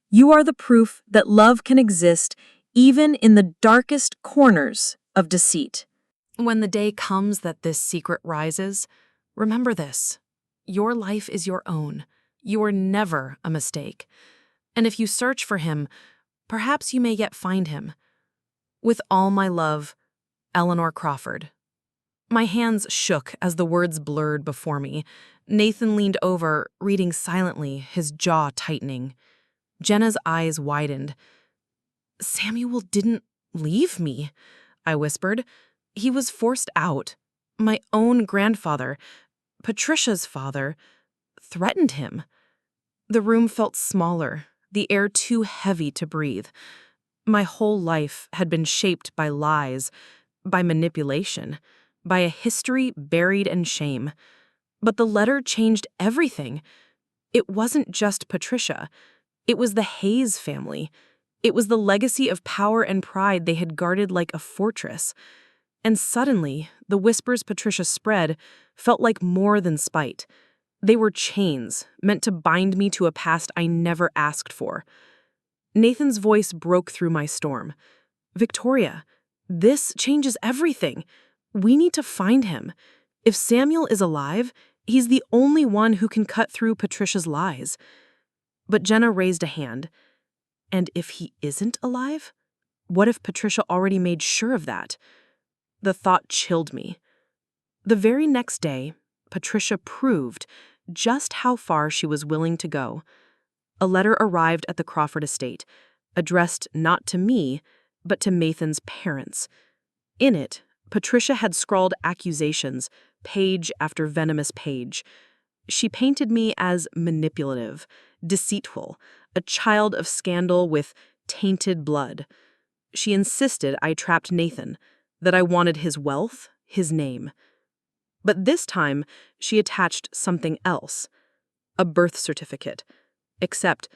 You are the proof that love can exist even in the darkest corners of deceit.
When the day comes that this secret rises, remember this. Your life is your own. You are never a mistake. And if you search for him, perhaps you may yet find him. With all my love, Eleanor Crawford. My hands shook as the words blurred before me. Nathan leaned over, reading silently, his jaw tightening. Jenna's eyes widened. Samuel didn't leave me, I whispered. He was forced out. My own grandfather, Patricia's father, threatened him. The room felt smaller, the air too heavy to breathe. My whole life had been shaped by lies, by manipulation, by a history buried in shame. But the letter changed everything. It wasn't just Patricia. It was the Hayes family. It was the legacy of power and pride they had guarded like a fortress. And suddenly, the whispers Patricia spread felt like more than spite. They were chains, meant to bind me to a past I never asked for. Nathan's voice broke through my storm. Victoria, this changes everything. We need to find him. If Samuel is alive, he's the only one who can cut through Patricia's lies. But Jenna raised a hand. And if he isn't alive? What if Patricia already made sure of that? The thought chilled me. The very next day, Patricia proved just how far she was willing to go. A letter arrived at the Crawford estate, addressed not to me, but to Nathan's parents. In it, Patricia had scrawled accusations, page after venomous page. She painted me as manipulative, deceitful, a child of scandal with tainted blood. She insisted I trapped Nathan, that I wanted his wealth, his name. But this time, she attached something else, a birth certificate, except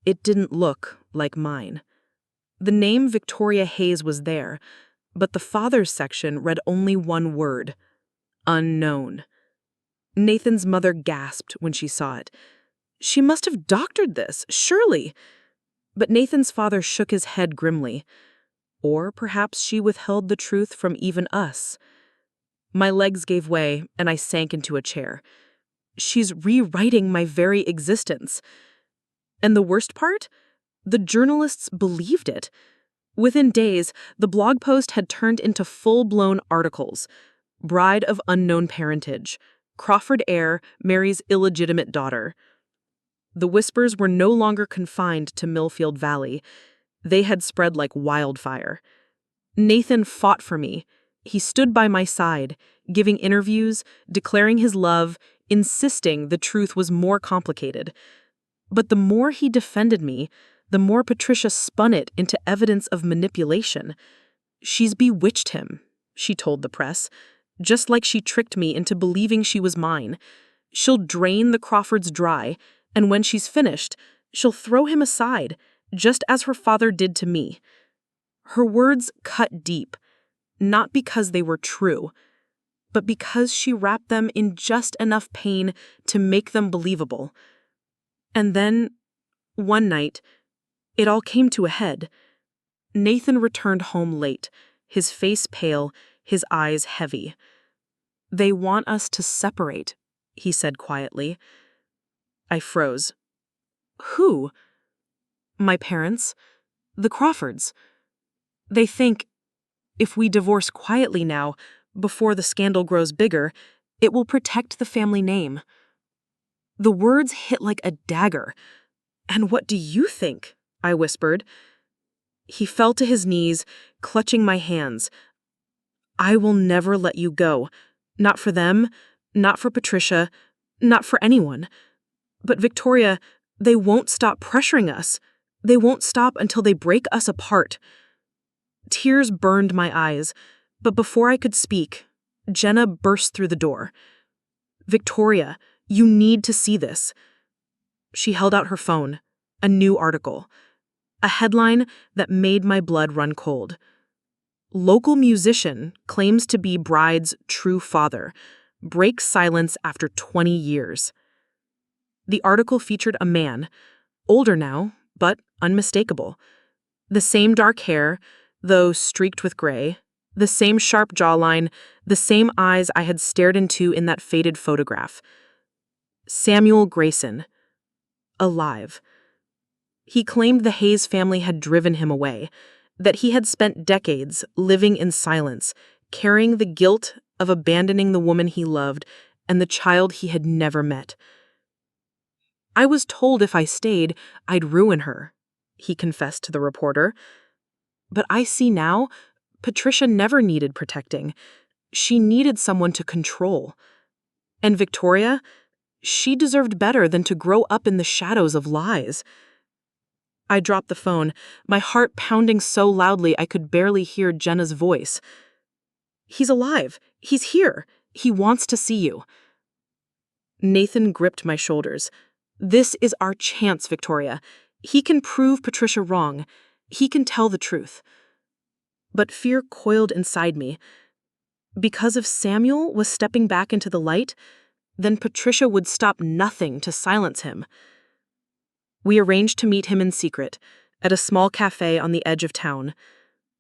it didn't look like mine. The name Victoria Hayes was there, but the father's section read only one word, unknown. Nathan's mother gasped when she saw it. She must have doctored this, surely. But Nathan's father shook his head grimly. Or perhaps she withheld the truth from even us. My legs gave way, and I sank into a chair. She's rewriting my very existence. And the worst part? The journalists believed it. Within days, the blog post had turned into full-blown articles. Bride of unknown parentage. Crawford heir marries illegitimate daughter. The whispers were no longer confined to Millfield Valley. They had spread like wildfire. Nathan fought for me. He stood by my side, giving interviews, declaring his love, insisting the truth was more complicated. But the more he defended me, the more Patricia spun it into evidence of manipulation. She's bewitched him, she told the press, just like she tricked me into believing she was mine. She'll drain the Crawfords dry, and when she's finished, she'll throw him aside, just as her father did to me. Her words cut deep, not because they were true, but because she wrapped them in just enough pain to make them believable. And then, one night, it all came to a head. Nathan returned home late, his face pale, his eyes heavy. "They want us to separate," he said quietly. I froze. "Who?" "My parents. The Crawfords. They think, if we divorce quietly now, before the scandal grows bigger, it will protect the family name." The words hit like a dagger. "And what do you think?" I whispered. He fell to his knees, clutching my hands. "I will never let you go. Not for them, not for Patricia, not for anyone. But Victoria, they won't stop pressuring us. They won't stop until they break us apart." Tears burned my eyes, but before I could speak, Jenna burst through the door. "Victoria, you need to see this." She held out her phone, a new article, a headline that made my blood run cold. "Local musician claims to be bride's true father, breaks silence after 20 years." The article featured a man, older now, but unmistakable. The same dark hair, though streaked with gray, the same sharp jawline, the same eyes I had stared into in that faded photograph. Samuel Grayson. Alive. He claimed the Hayes family had driven him away, that he had spent decades living in silence, carrying the guilt of abandoning the woman he loved and the child he had never met. "I was told if I stayed, I'd ruin her," he confessed to the reporter. "But I see now, Patricia never needed protecting. She needed someone to control. And Victoria, she deserved better than to grow up in the shadows of lies." I dropped the phone, my heart pounding so loudly I could barely hear Jenna's voice. "He's alive. He's here. He wants to see you." Nathan gripped my shoulders. "This is our chance, Victoria. He can prove Patricia wrong. He can tell the truth." But fear coiled inside me. Because if Samuel was stepping back into the light, then Patricia would stop nothing to silence him. We arranged to meet him in secret, at a small cafe on the edge of town.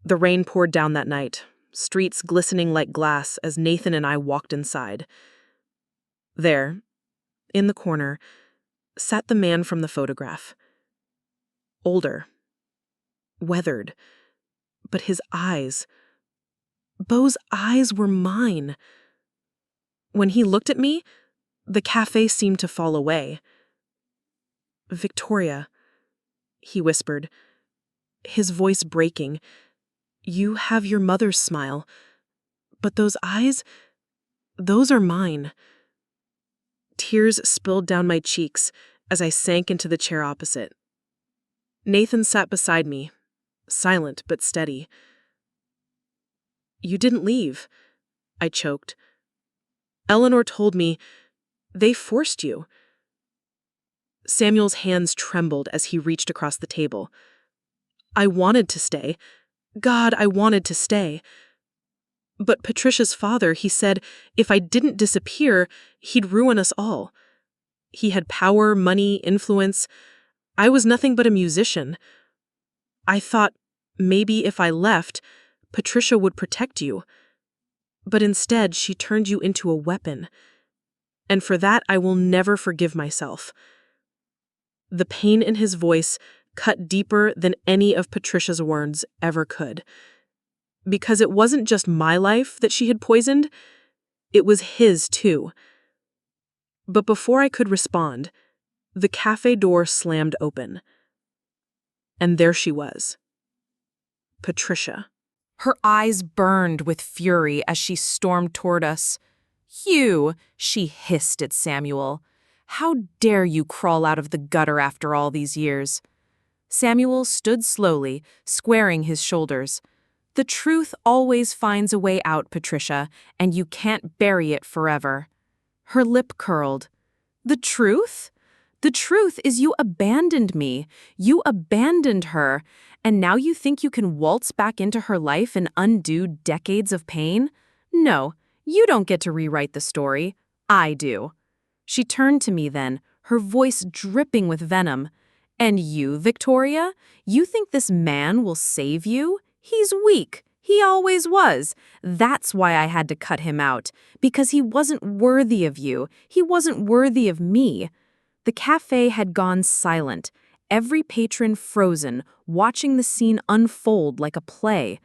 The rain poured down that night, streets glistening like glass as Nathan and I walked inside. There, in the corner, sat the man from the photograph. Older, weathered, but his eyes, Beau's eyes were mine. When he looked at me, the cafe seemed to fall away. "Victoria," he whispered, his voice breaking, "you have your mother's smile, but those eyes, those are mine." Tears spilled down my cheeks as I sank into the chair opposite. Nathan sat beside me, silent but steady. "You didn't leave," I choked. "Eleanor told me they forced you." Samuel's hands trembled as he reached across the table. "I wanted to stay. God, I wanted to stay. But Patricia's father, he said, if I didn't disappear, he'd ruin us all. He had power, money, influence. I was nothing but a musician. I thought maybe if I left, Patricia would protect you. But instead, she turned you into a weapon. And for that, I will never forgive myself." The pain in his voice cut deeper than any of Patricia's words ever could. Because it wasn't just my life that she had poisoned, it was his too. But before I could respond, the cafe door slammed open. And there she was. Patricia.
Her eyes burned with fury as she stormed toward us. "You," she hissed at Samuel. "How dare you crawl out of the gutter after all these years?" Samuel stood slowly, squaring his shoulders. "The truth always finds a way out, Patricia, and you can't bury it forever." Her lip curled. "The truth? The truth is you abandoned me. You abandoned her. And now you think you can waltz back into her life and undo decades of pain? No, you don't get to rewrite the story. I do." She turned to me then, her voice dripping with venom. "And you, Victoria? You think this man will save you? He's weak. He always was. That's why I had to cut him out. Because he wasn't worthy of you. He wasn't worthy of me." The cafe had gone silent, every patron frozen, watching the scene unfold like a play.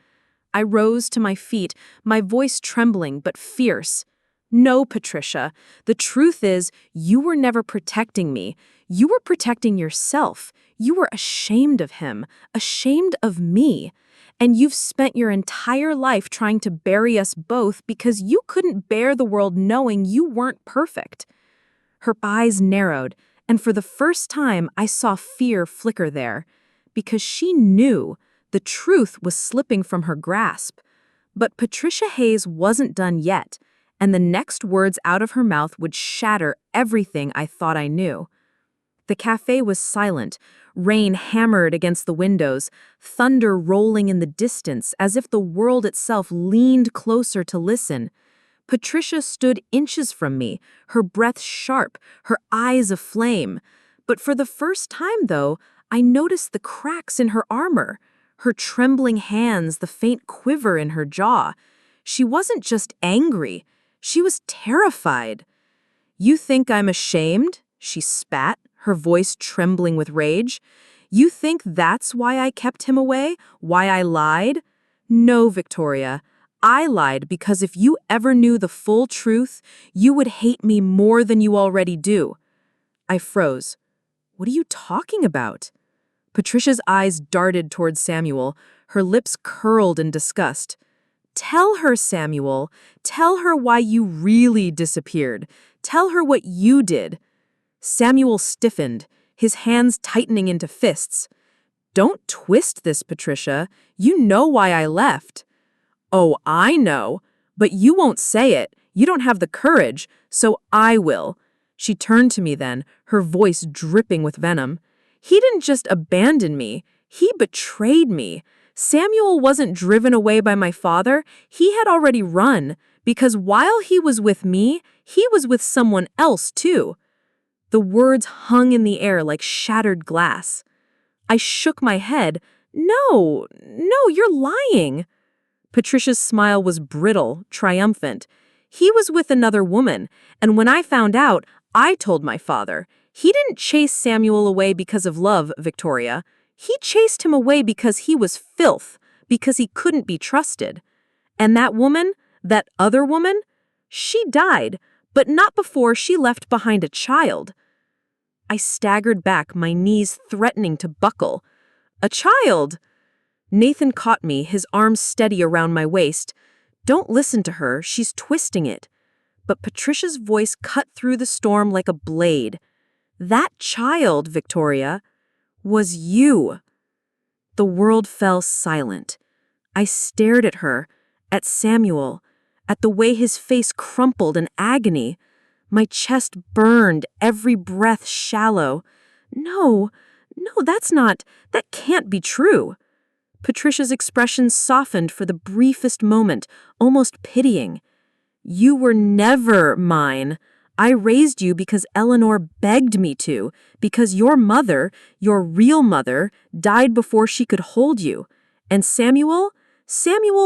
I rose to my feet, my voice trembling but fierce. "No, Patricia. The truth is, you were never protecting me. You were protecting yourself. You were ashamed of him, ashamed of me. And you've spent your entire life trying to bury us both because you couldn't bear the world knowing you weren't perfect." Her eyes narrowed, and for the first time I saw fear flicker there. Because she knew The truth was slipping from her grasp. But Patricia Hayes wasn't done yet, and the next words out of her mouth would shatter everything I thought I knew. The cafe was silent, rain hammered against the windows, thunder rolling in the distance as if the world itself leaned closer to listen. Patricia stood inches from me, her breath sharp, her eyes aflame. But for the first time, though, I noticed the cracks in her armor, her trembling hands, the faint quiver in her jaw. She wasn't just angry, she was terrified. "You think I'm ashamed?" she spat, her voice trembling with rage. "You think that's why I kept him away? Why I lied? No, Victoria. I lied because if you ever knew the full truth, you would hate me more than you already do." I froze. "What are you talking about?" Patricia's eyes darted toward Samuel, her lips curled in disgust. "Tell her, Samuel. Tell her why you really disappeared. Tell her what you did." Samuel stiffened, his hands tightening into fists. "Don't twist this, Patricia. You know why I left." "Oh, I know. But you won't say it. You don't have the courage, so I will." She turned to me then, her voice dripping with venom. "He didn't just abandon me. He betrayed me. Samuel wasn't driven away by my father. He had already run, because while he was with me, he was with someone else too." The words hung in the air like shattered glass. I shook my head. No, you're lying." Patricia's smile was brittle, triumphant. "He was with another woman, and when I found out, I told my father. He didn't chase Samuel away because of love, Victoria. He chased him away because he was filth, because he couldn't be trusted. And that woman, that other woman, she died, but not before she left behind a child." I staggered back, my knees threatening to buckle. "A child?" Nathan caught me, his arms steady around my waist. "Don't listen to her, she's twisting it." But Patricia's voice cut through the storm like a blade. "That child, Victoria, was you." The world fell silent. I stared at her, at Samuel, at the way his face crumpled in agony. My chest burned, every breath shallow. No, that can't be true." Patricia's expression softened for the briefest moment, almost pitying. "You were never mine. I raised you because Eleanor begged me to, because your mother, your real mother, died before she could hold you. And Samuel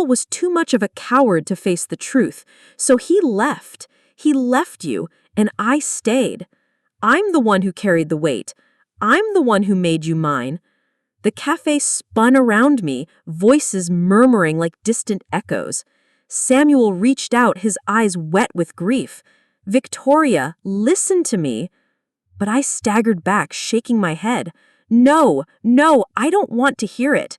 was too much of a coward to face the truth, so he left. He left you, and I stayed. I'm the one who carried the weight. I'm the one who made you mine." The cafe spun around me, voices murmuring like distant echoes. Samuel reached out, his eyes wet with grief. "Victoria, listen to me." But I staggered back, shaking my head. No, I don't want to hear it."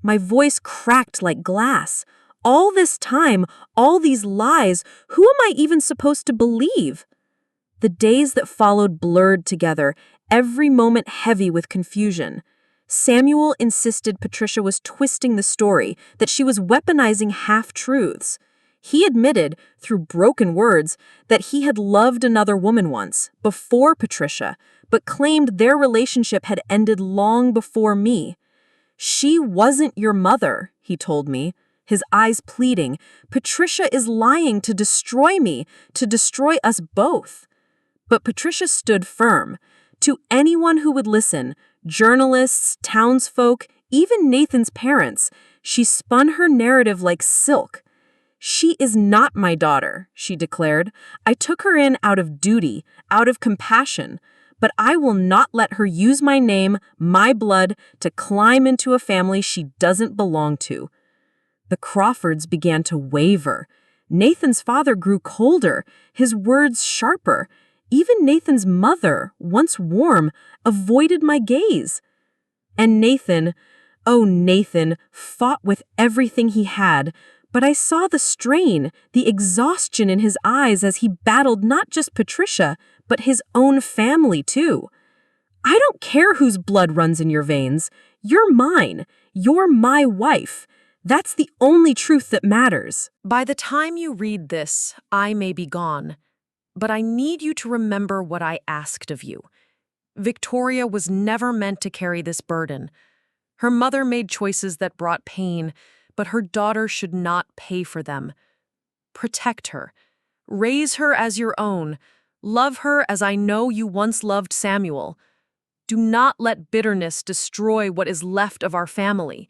My voice cracked like glass. All this time, all these lies, who am I even supposed to believe? The days that followed blurred together, every moment heavy with confusion. Samuel insisted Patricia was twisting the story, that she was weaponizing half-truths. He admitted, through broken words, that he had loved another woman once, before Patricia, but claimed their relationship had ended long before me. "She wasn't your mother," he told me, his eyes pleading. "Patricia is lying to destroy me, to destroy us both." But Patricia stood firm. To anyone who would listen, journalists, townsfolk, even Nathan's parents, she spun her narrative like silk. "She is not my daughter," she declared. "I took her in out of duty, out of compassion, but I will not let her use my name, my blood, to climb into a family she doesn't belong to." The Crawfords began to waver. Nathan's father grew colder, his words sharper. Even Nathan's mother, once warm, avoided my gaze. And Nathan, oh Nathan, fought with everything he had, but I saw the strain, the exhaustion in his eyes as he battled not just Patricia, but his own family too. "I don't care whose blood runs in your veins. You're mine.
You're my wife. That's the only truth that matters.
By the time you read this, I may be gone, but I need you to remember what I asked of you. Victoria was never meant to carry this burden. Her mother made choices that brought pain, but her daughter should not pay for them. Protect her. Raise her as your own. Love her as I know you once loved Samuel. Do not let bitterness destroy what is left of our family.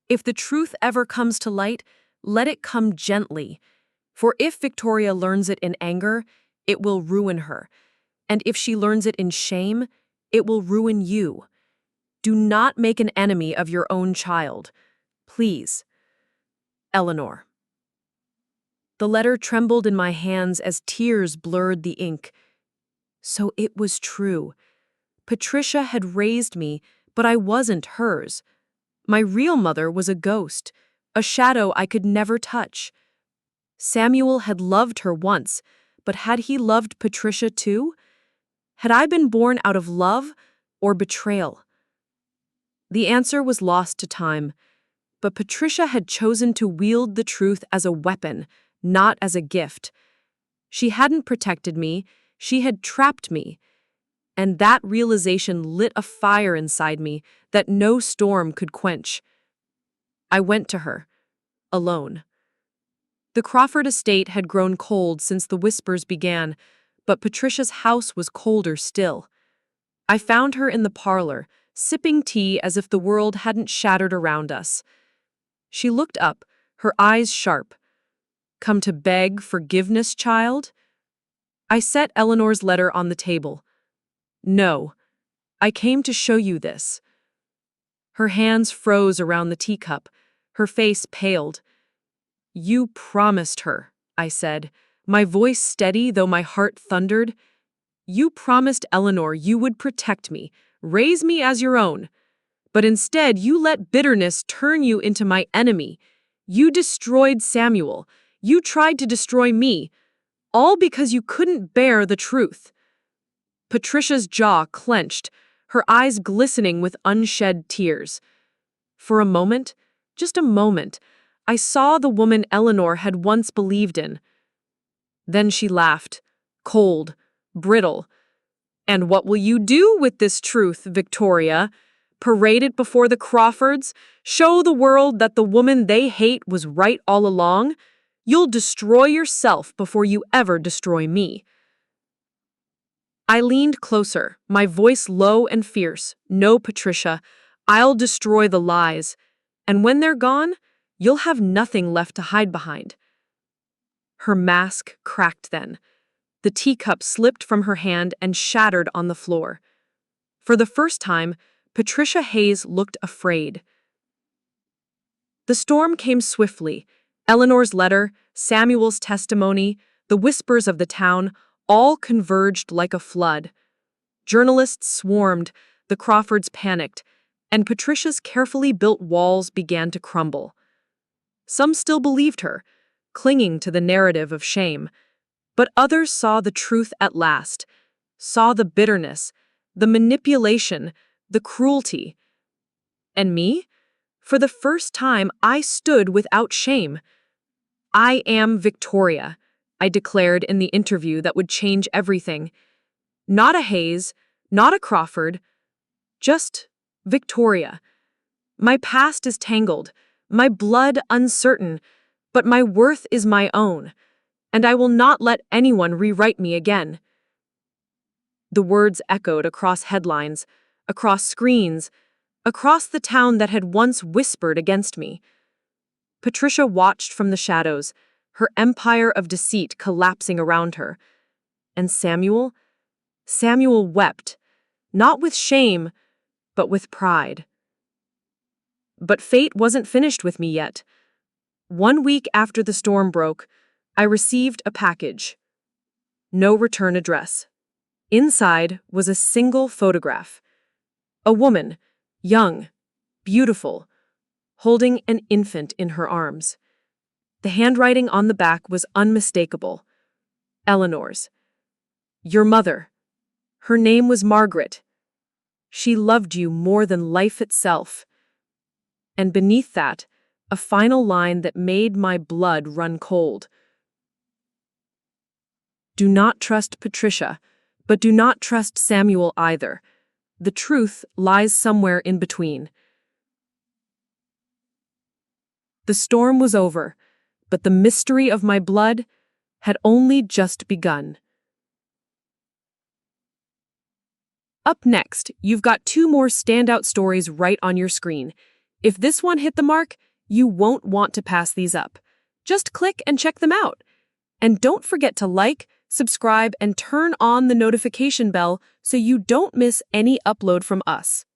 If the truth ever comes to light, let it come gently. For if Victoria learns it in anger, it will ruin her. And if she learns it in shame, it will ruin you. Do not make an enemy of your own child. Please. Eleanor. The letter trembled in my hands as tears blurred the ink. So it was true. Patricia had raised me, but I wasn't hers. My real mother was a ghost, a shadow I could never touch. Samuel had loved her once, but had he loved Patricia too? Had I been born out of love or betrayal? The answer was lost to time, but Patricia had chosen to wield the truth as a weapon, not as a gift. She hadn't protected me, she had trapped me. And that realization lit a fire inside me that no storm could quench. I went to her, alone. The Crawford estate had grown cold since the whispers began, but Patricia's house was colder still. I found her in the parlor, sipping tea as if the world hadn't shattered around us. She looked up, her eyes sharp. "Come to beg forgiveness, child?" I set Eleanor's letter on the table. "No, I came to show you this." Her hands froze around the teacup. Her face paled. "You promised her," I said, my voice steady though my heart thundered. "You promised Eleanor you would protect me, raise me as your own. But instead you let bitterness turn you into my enemy. You destroyed Samuel. You tried to destroy me, all because you couldn't bear the truth." Patricia's jaw clenched, her eyes glistening with unshed tears. For a moment, just a moment, I saw the woman Eleanor had once believed in. Then she laughed, cold, brittle. "And what will you do with this truth, Victoria? Parade it before the Crawfords? Show the world that the woman they hate was right all along? You'll destroy yourself before you ever destroy me." I leaned closer, my voice low and fierce. "No, Patricia, I'll destroy the lies. And when they're gone, you'll have nothing left to hide behind." Her mask cracked then. The teacup slipped from her hand and shattered on the floor. For the first time, Patricia Hayes looked afraid. The storm came swiftly. Eleanor's letter, Samuel's testimony, the whispers of the town, all converged like a flood. Journalists swarmed, the Crawfords panicked, and Patricia's carefully built walls began to crumble. Some still believed her, clinging to the narrative of shame, but others saw the truth at last, saw the bitterness, the manipulation, the cruelty. And me? For the first time, I stood without shame. "I am Victoria," I declared in the interview that would change everything. Not a Hayes, not a Crawford, just Victoria. My past is tangled, my blood uncertain, but my worth is my own, and I will not let anyone rewrite me again. The words echoed across headlines, across screens, across the town that had once whispered against me. Patricia watched from the shadows, her empire of deceit collapsing around her. And Samuel? Samuel wept, not with shame, but with pride. But fate wasn't finished with me yet. 1 week after the storm broke, I received a package. No return address. Inside was a single photograph. A woman, young, beautiful, holding an infant in her arms. The handwriting on the back was unmistakable. Eleanor's. "Your mother. Her name was Margaret. She loved you more than life itself." And beneath that, a final line that made my blood run cold. Do not trust Patricia, but do not trust Samuel either. The truth lies somewhere in between. The storm was over, but the mystery of my blood had only just begun. Up next, you've got 2 more standout stories right on your screen. If this one hit the mark, you won't want to pass these up. Just click and check them out. And don't forget to like, subscribe, and turn on the notification bell so you don't miss any upload from us.